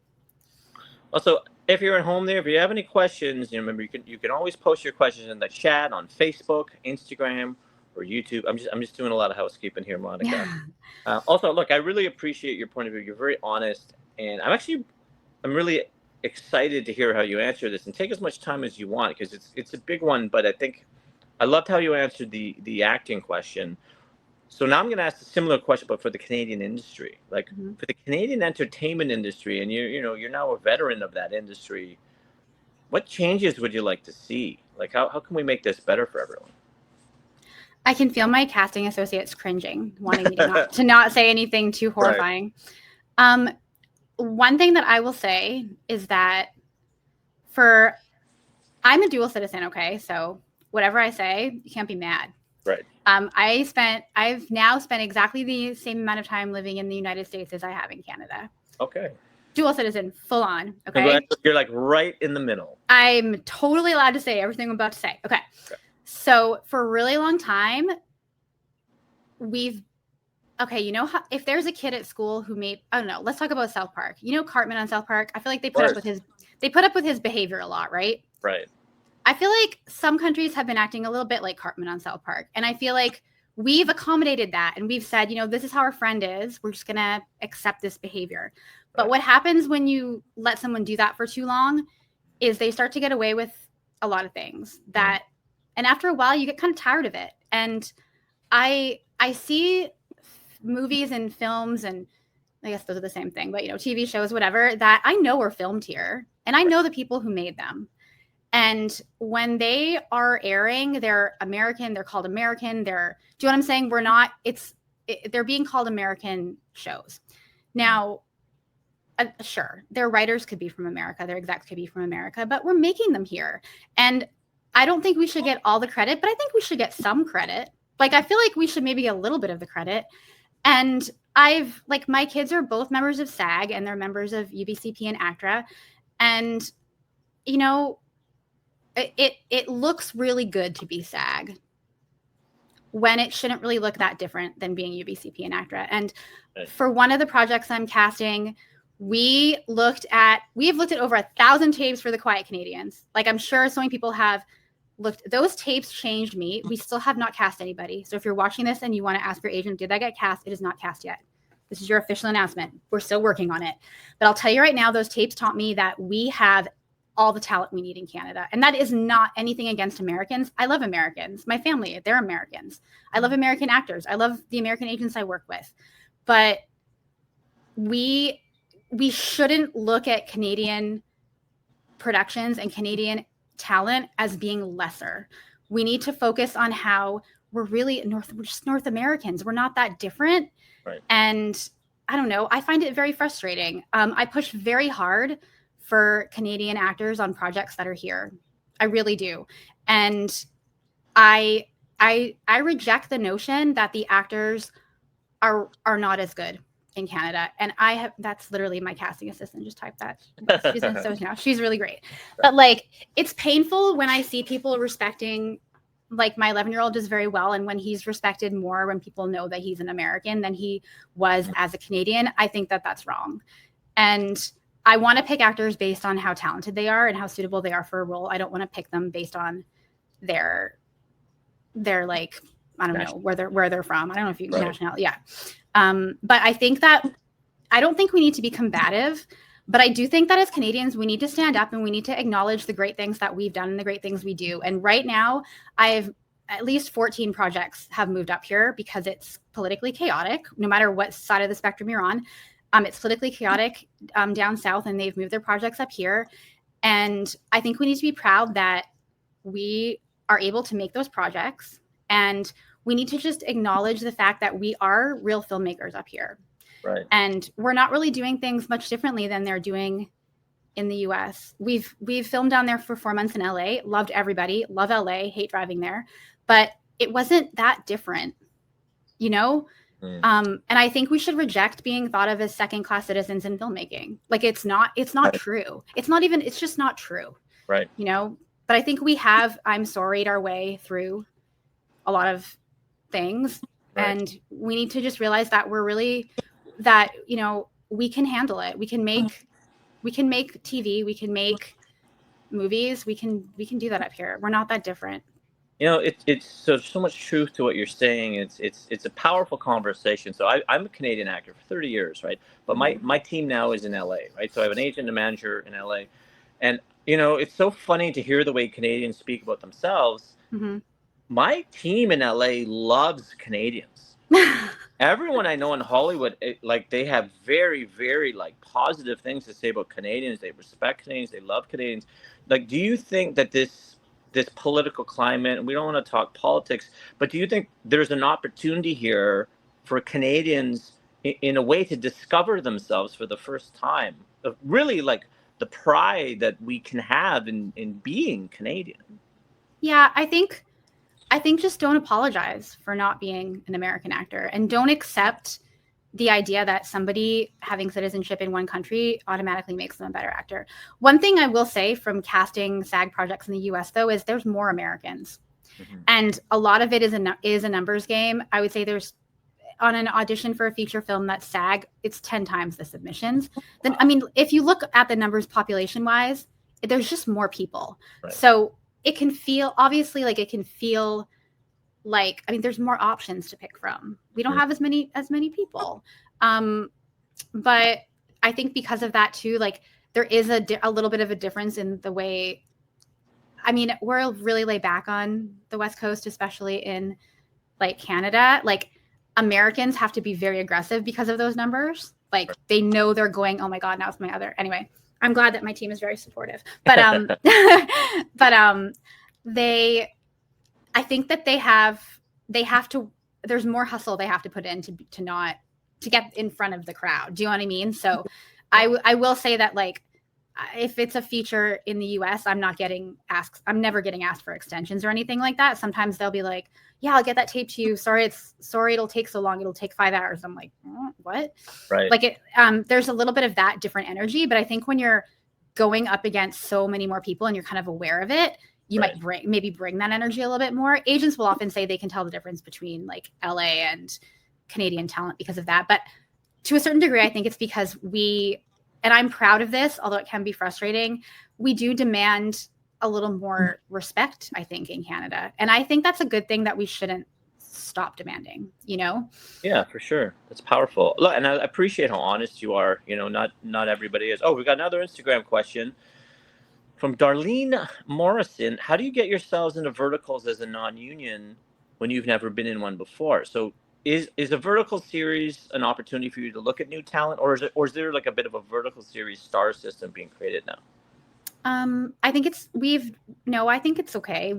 Also, if you're at home there, if you have any questions, remember you can always post your questions in the chat on Facebook, Instagram, or YouTube. I'm just doing a lot of housekeeping here, Monika. Yeah. Also, look, I really appreciate your point of view. You're very honest, and I'm really excited to hear how you answer this. And take as much time as you want because it's a big one. But I think I loved how you answered the acting question. So now I'm going to ask a similar question, but for the Canadian industry, like for the Canadian entertainment industry, and you're now a veteran of that industry. What changes would you like to see? Like how can we make this better for everyone? I can feel my casting associates cringing, wanting me to not say anything too horrifying. Right. One thing that I will say is that I'm a dual citizen, okay? So whatever I say, you can't be mad. Right. I've now spent exactly the same amount of time living in the United States as I have in Canada. Okay. Dual citizen, full on. Okay. You're like right in the middle. I'm totally allowed to say everything I'm about to say. Okay. So for a really long time, you know how, if there's a kid at school who I don't know, let's talk about South Park. You know Cartman on South Park? I feel like they put up with his behavior a lot, right? Right. I feel like some countries have been acting a little bit like Cartman on South Park. And I feel like we've accommodated that. And we've said, this is how our friend is. We're just going to accept this behavior. Right. But what happens when you let someone do that for too long is they start to get away with a lot of things and after a while you get kind of tired of it. And I see movies and films, and I guess those are the same thing, but TV shows, whatever, that I know are filmed here. And I know the people who made them. And when they are airing, they're American, they're called American, do you know what I'm saying? They're being called American shows. Now, sure, their writers could be from America, their execs could be from America, but we're making them here. And I don't think we should get all the credit, but I think we should get some credit. Like, I feel like we should maybe get a little bit of the credit. And my kids are both members of SAG and they're members of UBCP and ACTRA. And, it looks really good to be SAG when it shouldn't really look that different than being UBCP and ACTRA. And for one of the projects I'm casting, we've looked at over 1,000 tapes for The Quiet Canadians. Like, I'm sure so many people have looked. Those tapes changed me. We still have not cast anybody. So if you're watching this and you want to ask your agent, did that get cast? It is not cast yet. This is your official announcement. We're still working on it. But I'll tell you right now, those tapes taught me that we have all the talent we need in Canada. And that is not anything against Americans. I love Americans. My family, they're Americans. I love American actors. I love the American agents I work with. But we shouldn't look at Canadian productions and Canadian talent as being lesser. We need to focus on how we're just North Americans. We're not that different. Right. And I don't know. I find it very frustrating. I push very hard for Canadian actors on projects that are here. I really do. And I reject the notion that the actors are not as good in Canada. And that's literally my casting assistant just typed that. She's in so now. She's really great. But it's painful when I see people respecting, my 11-year-old does very well. And when he's respected more, when people know that he's an American than he was as a Canadian, I think that that's wrong. And I want to pick actors based on how talented they are and how suitable they are for a role. I don't want to pick them based on their I don't know where they're from. I don't know if you can nationality. Yeah. But I think that I don't think we need to be combative, but I do think that as Canadians, we need to stand up and we need to acknowledge the great things that we've done and the great things we do. And right now, I've at least 14 projects have moved up here because it's politically chaotic, no matter what side of the spectrum you're on. It's politically chaotic down south, and they've moved their projects up here. And I think we need to be proud that we are able to make those projects. And we need to just acknowledge the fact that we are real filmmakers up here. Right. And we're not really doing things much differently than they're doing in the US. We've filmed down there for 4 months in LA, loved everybody, love LA, hate driving there, but it wasn't that different, you know? And I think we should reject being thought of as second-class citizens in filmmaking. Like it's not Right. true. It's just not true. Right. You know, but I think we have, I'm sorry'd our way through a lot of things. Right. And we need to just realize that you know, we can handle it. We can make TV, we can make movies, we can do that up here. We're not that different. You know, it's so much truth to what you're saying. It's a powerful conversation. So I'm a Canadian actor for 30 years, right? But my team now is in LA, right? So I have an agent and a manager in LA. And, you know, it's so funny to hear the way Canadians speak about themselves. Mm-hmm. My team in LA loves Canadians. Everyone I know in Hollywood, they have very, very positive things to say about Canadians. They respect Canadians. They love Canadians. Like, do you think that this political climate, and we don't want to talk politics, but do you think there's an opportunity here for Canadians in a way to discover themselves for the first time, of really the pride that we can have in being Canadian? Yeah, I think just don't apologize for not being an American actor, and don't accept the idea that somebody having citizenship in one country automatically makes them a better actor. One thing I will say from casting SAG projects in the US, though, is there's more Americans. Mm-hmm. And a lot of it is a numbers game. I would say there's, on an audition for a feature film that's SAG, it's 10 times the submissions. Then, I mean, if you look at the numbers population-wise, there's just more people. Right. So it can feel, obviously, I mean, there's more options to pick from. We don't have as many people. But I think because of that too, there is a little bit of a difference in the way, I mean, we're really laid back on the West Coast, especially in Canada. Americans have to be very aggressive because of those numbers. They know they're going, oh my God, now it's my other, anyway, I'm glad that my team is very supportive, but, I think that they have to, there's more hustle they have to put in to get in front of the crowd. Do you know what I mean? So I will say that if it's a feature in the US, I'm never getting asked for extensions or anything like that. Sometimes they'll be like, yeah, I'll get that tape to you. Sorry, it'll take so long. It'll take 5 hours. I'm like, what? Right. There's a little bit of that different energy, but I think when you're going up against so many more people and you're kind of aware of it, you might bring that energy a little bit more. Agents will often say they can tell the difference between LA and Canadian talent because of that. But to a certain degree, I think it's because and I'm proud of this, although it can be frustrating, we do demand a little more respect, I think, in Canada. And I think that's a good thing that we shouldn't stop demanding, you know? Yeah, for sure. That's powerful. Look, and I appreciate how honest you are. You know, not everybody is. Oh, we got another Instagram question from Darlene Morrison. How do you get yourselves into verticals as a non-union when you've never been in one before? So is a vertical series an opportunity for you to look at new talent, or is there a bit of a vertical series star system being created now? I think I think it's okay.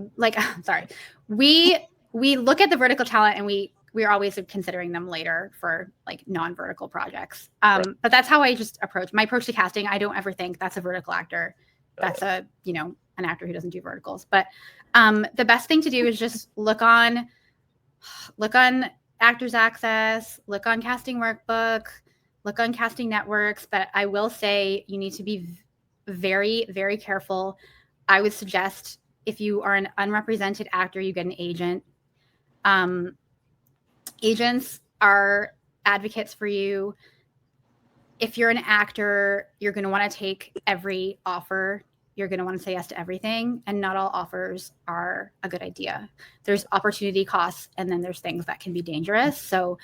Sorry. We look at the vertical talent and we're always considering them later for non-vertical projects. Right. But that's how I just my approach to casting. I don't ever think that's a vertical actor. That's an actor who doesn't do verticals. But the best thing to do is just look on Actors Access, look on Casting Workbook, look on casting networks. But I will say you need to be very, very careful. I would suggest if you are an unrepresented actor, you get an agent. Agents are advocates for you. If you're an actor, you're going to want to take every offer. You're going to want to say yes to everything. And not all offers are a good idea. There's opportunity costs, and then there's things that can be dangerous. So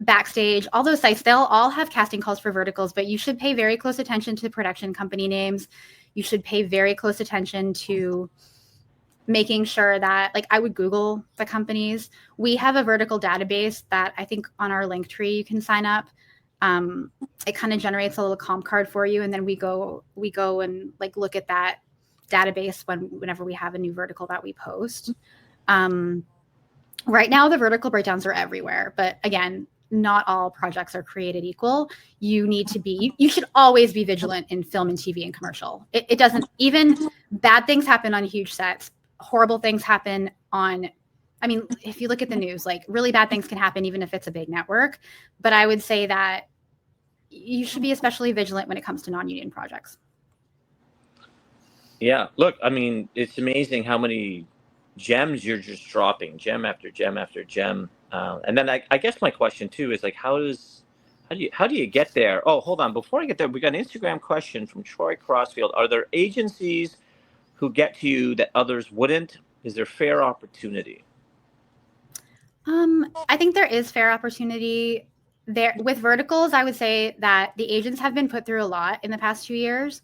Backstage, all those sites, they'll all have casting calls for verticals, but you should pay very close attention to production company names. You should pay very close attention to making sure that, I would Google the companies. We have a vertical database that I think on our Linktree you can sign up. It kind of generates a little comp card for you, and then we go and look at that database whenever we have a new vertical that we post. Right now the vertical breakdowns are everywhere, but again, not all projects are created equal. You should always be vigilant in film and TV and commercial. It doesn't, even bad things happen on huge sets. Horrible things happen on, I mean, if you look at the news, like really bad things can happen even if it's a big network. But I would say that you should be especially vigilant when it comes to non-union projects. Yeah, look, I mean, it's amazing how many gems you're just dropping, gem after gem after gem. And then I guess my question too is like, how do you get there? Oh, hold on. Before I get there, we got an Instagram question from Troy Crossfield. Are there agencies who get to you that others wouldn't? Is there fair opportunity? I think there is fair opportunity there with verticals. I would say that the agents have been put through a lot in the past 2 years,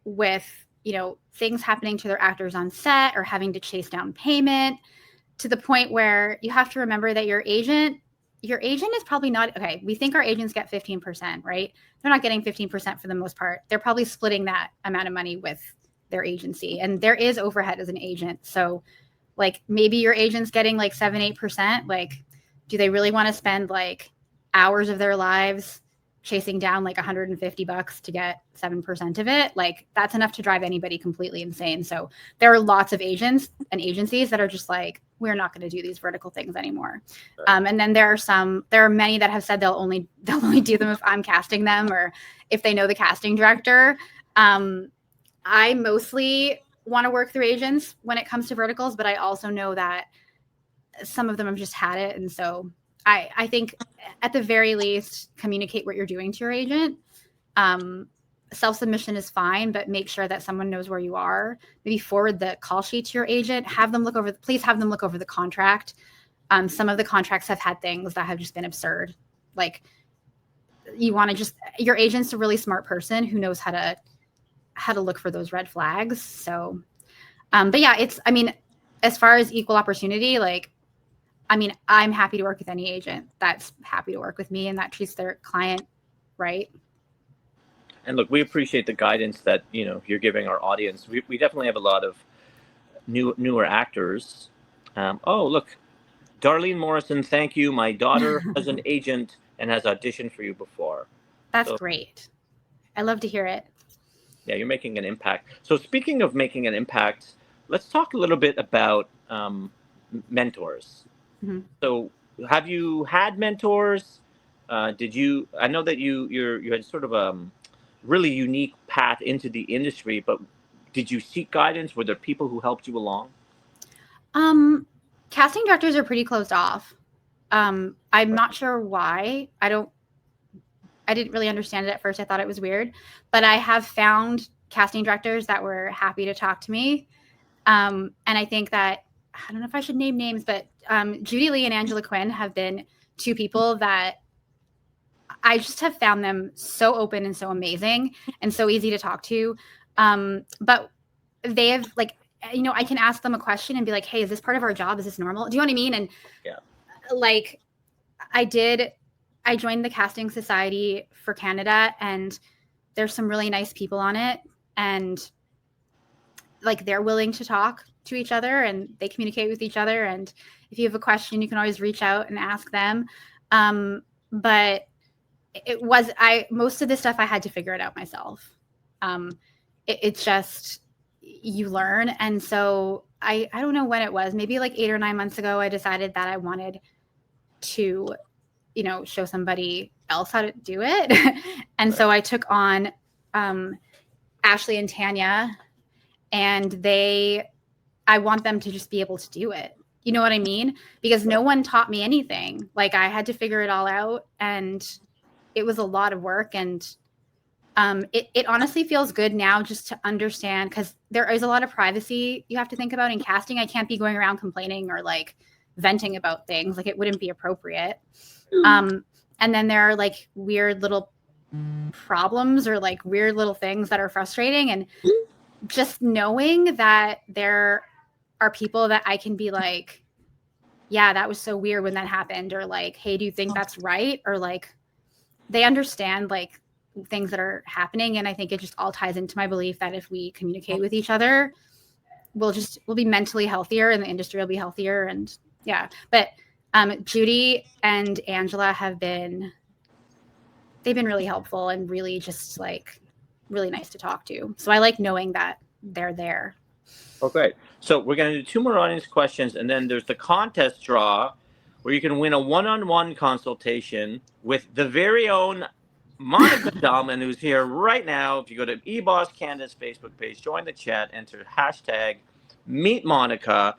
with, you know, things happening to their actors on set or having to chase down payment, to the point where you have to remember that your agent is probably not, okay, we think our agents get 15%, right? They're not getting 15% for the most part. They're probably splitting that amount of money with their agency, and there is overhead as an agent. So like maybe your agent's getting like 7-8%. Like, do they really want to spend like hours of their lives chasing down like $150 to get 7% of it? Like, that's enough to drive anybody completely insane. So there are lots of agents and agencies that are just like, we're not going to do these vertical things anymore. And then there are many that have said they'll only do them if I'm casting them or if they know the casting director. I mostly want to work through agents when it comes to verticals, but I also know that some of them have just had it. And so I think at the very least, communicate what you're doing to your agent. Self-submission is fine, but make sure that someone knows where you are. Maybe forward the call sheet to your agent. Please have them look over the contract. Some of the contracts have had things that have just been absurd. Like, you want to your agent's a really smart person who knows how to look for those red flags. So, but yeah, as far as equal opportunity, like, I'm happy to work with any agent that's happy to work with me and that treats their client right. And look, we appreciate the guidance that, you know, you're giving our audience. We definitely have a lot of newer actors. Oh, look, Darlene Morrison, thank you. My daughter has an agent and has auditioned for you before. That's great. I love to hear it. Yeah, you're making an impact. So speaking of making an impact, let's talk a little bit about mentors. Mm-hmm. So have you had mentors? I know that you had sort of a really unique path into the industry, but did you seek guidance? Were there people who helped you along? Casting directors are pretty closed off. I'm not sure why. I didn't really understand it at first. I thought it was weird, but I have found casting directors that were happy to talk to me. And I think that, I don't know if I should name names, but Judy Lee and Angela Quinn have been two people that I just have found them so open and so amazing and so easy to talk to. But they have, like, you know, I can ask them a question and be like, hey, is this part of our job? Is this normal? Do you know what I mean? And yeah, like I joined the Casting Society for Canada, and there's some really nice people on it, and like they're willing to talk to each other and they communicate with each other. And if you have a question, you can always reach out and ask them. But most of this stuff I had to figure it out myself. It's just, you learn. And so I don't know when it was, maybe like 8 or 9 months ago, I decided that I wanted to, you know, show somebody else how to do it. And so I took on Ashley and Tanya, and I want them to just be able to do it. You know what I mean? Because no one taught me anything. Like, I had to figure it all out, and it was a lot of work. And it honestly feels good now just to understand, because there is a lot of privacy you have to think about in casting. I can't be going around complaining or like venting about things. Like, it wouldn't be appropriate. And then there are like weird little problems or like weird little things that are frustrating. And just knowing that there are people that I can be like, yeah, that was so weird when that happened. Or like, hey, do you think that's right? Or like, they understand like things that are happening. And I think it just all ties into my belief that if we communicate with each other, we'll be mentally healthier and the industry will be healthier. And yeah, but Judy and Angela they've been really helpful and really just like really nice to talk to. So I like knowing that they're there. Oh, great. So we're going to do 2 more audience questions, and then there's the contest draw where you can win a one-on-one consultation with the very own Monika Dalman, who's here right now. If you go to eBoss Canada's Facebook page, join the chat, enter hashtag Meet Monika.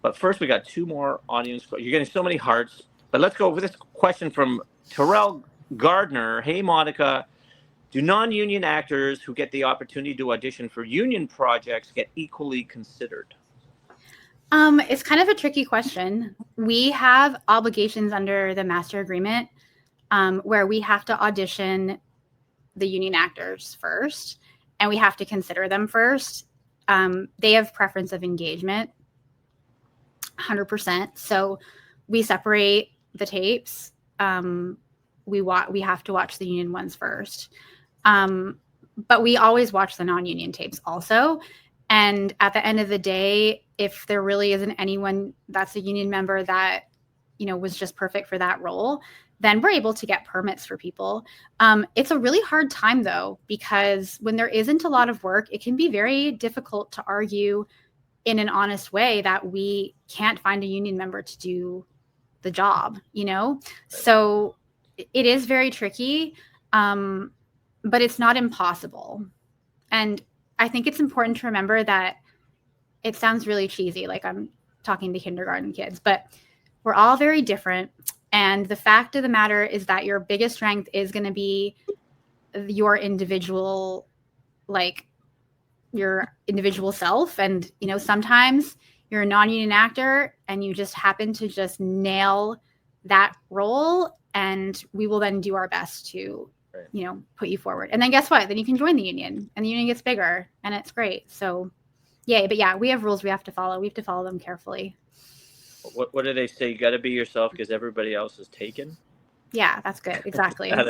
But first, we got 2 more audience questions. You're getting so many hearts. But let's go with this question from Terrell Gardner. Hey, Monika. Do non-union actors who get the opportunity to audition for union projects get equally considered? It's kind of a tricky question. We have obligations under the master agreement where we have to audition the union actors first, and we have to consider them first. They have preference of engagement, 100%. So we separate the tapes. We have to watch the union ones first. But we always watch the non-union tapes also. And at the end of the day, if there really isn't anyone that's a union member that, was just perfect for that role, then we're able to get permits for people. It's a really hard time though, because when there isn't a lot of work, it can be very difficult to argue in an honest way that we can't find a union member to do the job, So it is very tricky. But it's not impossible. And I think it's important to remember that it sounds really cheesy, like I'm talking to kindergarten kids, but we're all very different. And the fact of the matter is that your biggest strength is going to be your individual, your individual self. And, sometimes you're a non-union actor and you just happen to just nail that role. And we will then do our best to put you forward. And then guess what? Then you can join the union and the union gets bigger and it's great. So yay. But yeah, we have rules we have to follow. We have to follow them carefully. What do they say? You got to be yourself because everybody else is taken? Yeah, that's good. Exactly. Like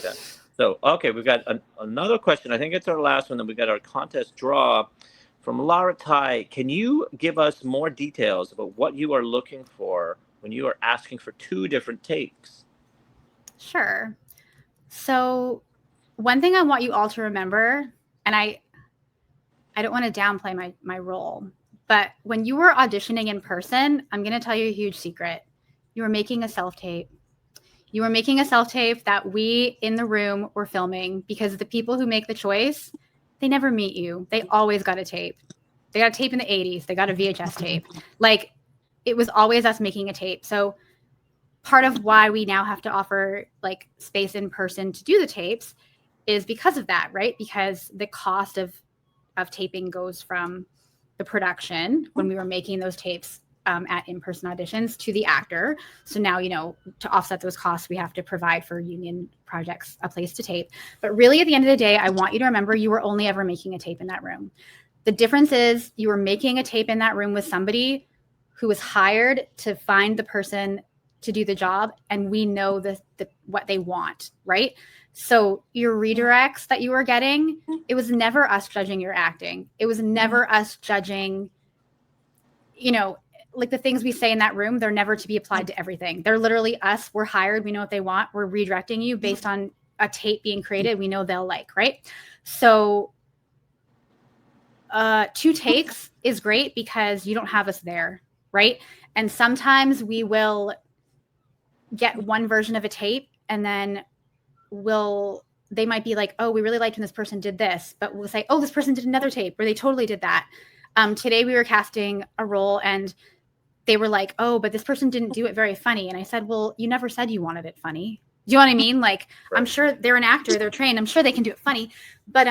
that. So, okay, we've got another question. I think it's our last one. Then we got our contest draw from Lara Tai. Can you give us more details about what you are looking for when you are asking for 2 different takes? Sure. So one thing I want you all to remember, and I don't want to downplay my role, but when you were auditioning in person, I'm going to tell you a huge secret. You were making a self-tape. You were making a self-tape that we in the room were filming, because the people who make the choice, they never meet you. They always got a tape. They got a tape in the 80s. They got a VHS tape. It was always us making a tape. So part of why we now have to offer space in person to do the tapes is because of that, right? Because the cost of taping goes from the production when we were making those tapes at in-person auditions to the actor. So now, to offset those costs, we have to provide for union projects a place to tape. But really at the end of the day, I want you to remember you were only ever making a tape in that room. The difference is you were making a tape in that room with somebody who was hired to find the person to do the job, and we know what they want, right? So your redirects that you were getting, it was never us judging your acting. It was never us judging, the things we say in that room, they're never to be applied to everything. They're literally us. We're hired. We know what they want. We're redirecting you based on a tape being created we know they'll like, right? So 2 takes is great because you don't have us there, right? And sometimes we will get one version of a tape and then they might be like, oh, we really liked when this person did this, but we'll say, oh, this person did another tape where they totally did that. Today we were casting a role and they were like, oh, but this person didn't do it very funny. And I said, well, you never said you wanted it funny. Do you know what I mean? Right. I'm sure they're an actor, they're trained. I'm sure they can do it funny. But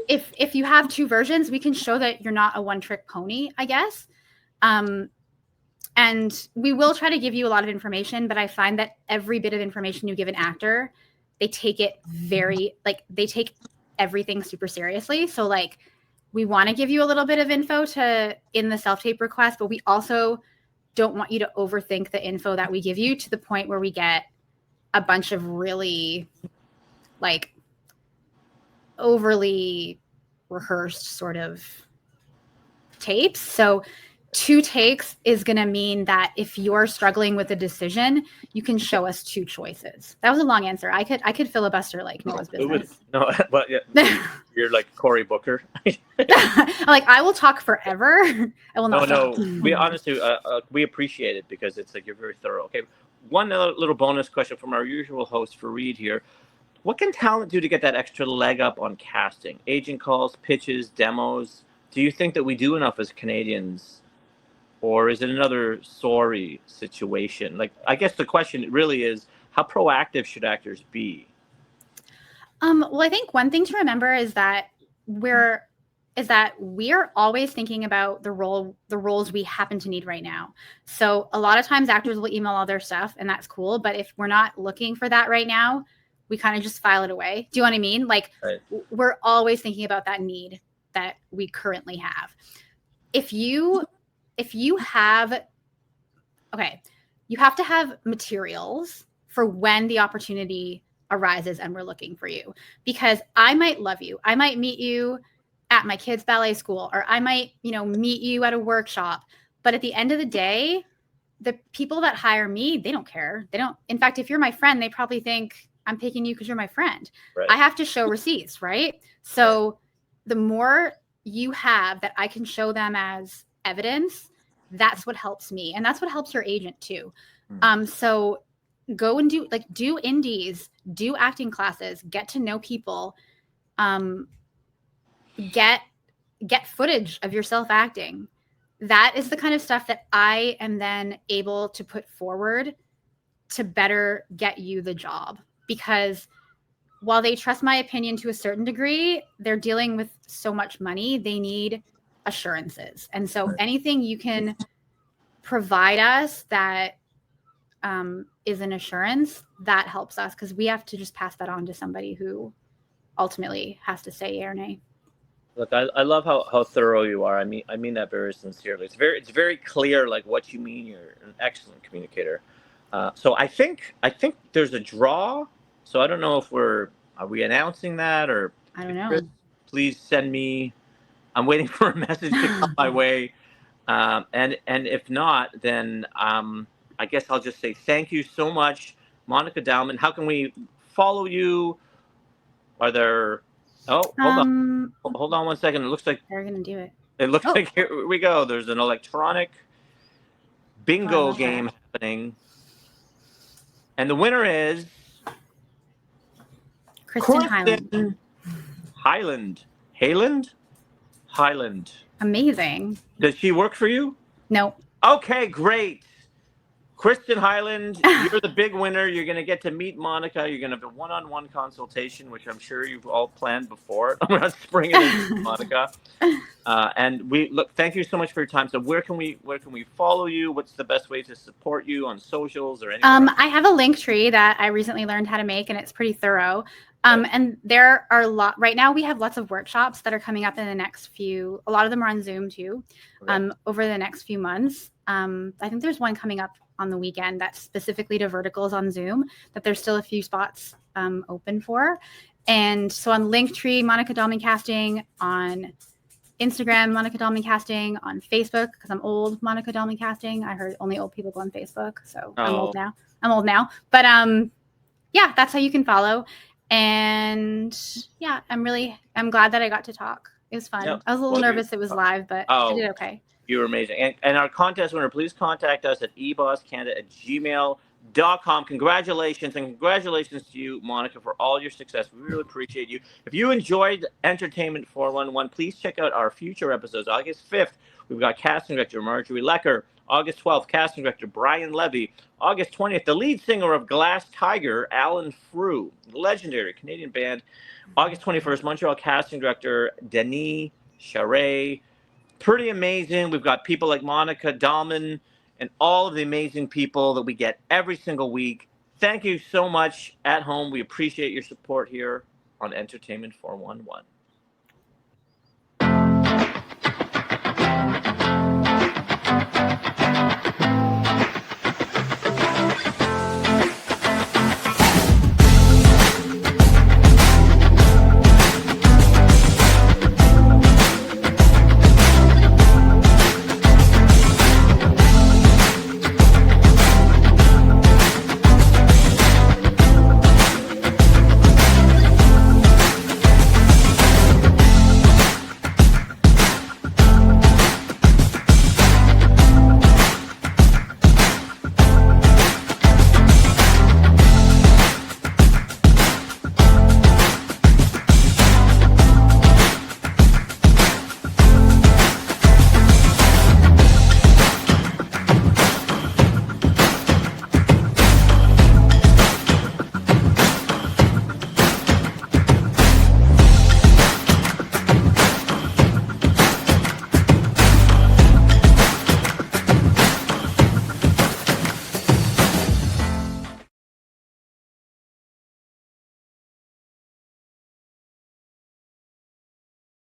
if you have 2 versions, we can show that you're not a one-trick pony, I guess. And we will try to give you a lot of information, but I find that every bit of information you give an actor, they take it they take everything super seriously. So we want to give you a little bit of info in the self-tape request, but we also don't want you to overthink the info that we give you to the point where we get a bunch of really overly rehearsed sort of tapes. So 2 takes is going to mean that if you're struggling with a decision, you can show us 2 choices. That was a long answer. I could filibuster like Noah's business. No, but yeah, you're like Cory Booker. Like, I will talk forever. I will not. No. We honestly, we appreciate it because it's like you're very thorough. Okay, one little bonus question from our usual host, Fareed here. What can talent do to get that extra leg up on casting? Agent calls, pitches, demos. Do you think that we do enough as Canadians? Or is it another sorry situation? Like, I guess the question really is, how proactive should actors be? Well, I think one thing to remember is that we're always thinking about the roles we happen to need right now. So a lot of times actors will email all their stuff, and that's cool. But if we're not looking for that right now, we kind of just file it away. Do you know what I mean? Like, right. We're always thinking about that need that we currently have. If you have, you have to have materials for when the opportunity arises and we're looking for you, because I might love you. I might meet you at my kids' ballet school, or I might, meet you at a workshop. But at the end of the day, the people that hire me, they don't care. They don't. In fact, if you're my friend, they probably think I'm picking you because you're my friend. Right. I have to show receipts, right? So the more you have that I can show them as evidence, that's what helps me, and that's what helps your agent too. So go and do indies, do acting classes, get to know people, get footage of yourself acting. That is the kind of stuff that I am then able to put forward to better get you the job, because while they trust my opinion to a certain degree, they're dealing with so much money, they need assurances. And so anything you can provide us that is an assurance, that helps us, because we have to just pass that on to somebody who ultimately has to say yay or nay. Look, I love how thorough you are. I mean that very sincerely. It's very clear, like, what you mean. You're an excellent communicator. So I think there's a draw. So I don't know if are we announcing that, or I don't know. Chris, please send me. I'm waiting for a message to come my way. And if not, then I guess I'll just say thank you so much, Monika Dalman. How can we follow you? Are there? Oh, hold on one second. It looks like they're gonna do it. It looks like here we go. There's an electronic bingo game happening, and the winner is Kristen Highland. Highland. Amazing. Does she work for you? No. Okay, great. Kristen Highland, you're the big winner. You're going to get to meet Monika. You're going to have a one-on-one consultation, which I'm sure you've all planned before. I'm not springing it, Monika. And thank you so much for your time. So where can we follow you? What's the best way to support you on socials or anything? I have a link tree that I recently learned how to make, and it's pretty thorough. And there are right now we have lots of workshops that are coming up in the next a lot of them are on Zoom too, over the next few months. I think there's one coming up on the weekend that's specifically to verticals on Zoom that there's still a few spots open for. And so on Linktree, Monika Dalman Casting, on Instagram, Monika Dalman Casting, on Facebook, because I'm old, Monika Dalman Casting. I heard only old people go on Facebook, so I'm old now. But yeah, that's how you can follow. And yeah, I'm glad that I got to talk. It was fun. Yep. I was a little nervous it was live, but I did okay. You were amazing. And our contest winner, please contact us at ebosscanada@gmail.com. Congratulations, and congratulations to you, Monika, for all your success. We really appreciate you. If you enjoyed Entertainment 411, please check out our future episodes. August 5th, we've got casting director Marjorie Lecker. August 12th, casting director Brian Levy. August 20th, the lead singer of Glass Tiger, Alan Frew, legendary Canadian band. August 21st, Montreal casting director Denis Charest. Pretty amazing. We've got people like Monika Dalman and all of the amazing people that we get every single week. Thank you so much at home. We appreciate your support here on Entertainment 411.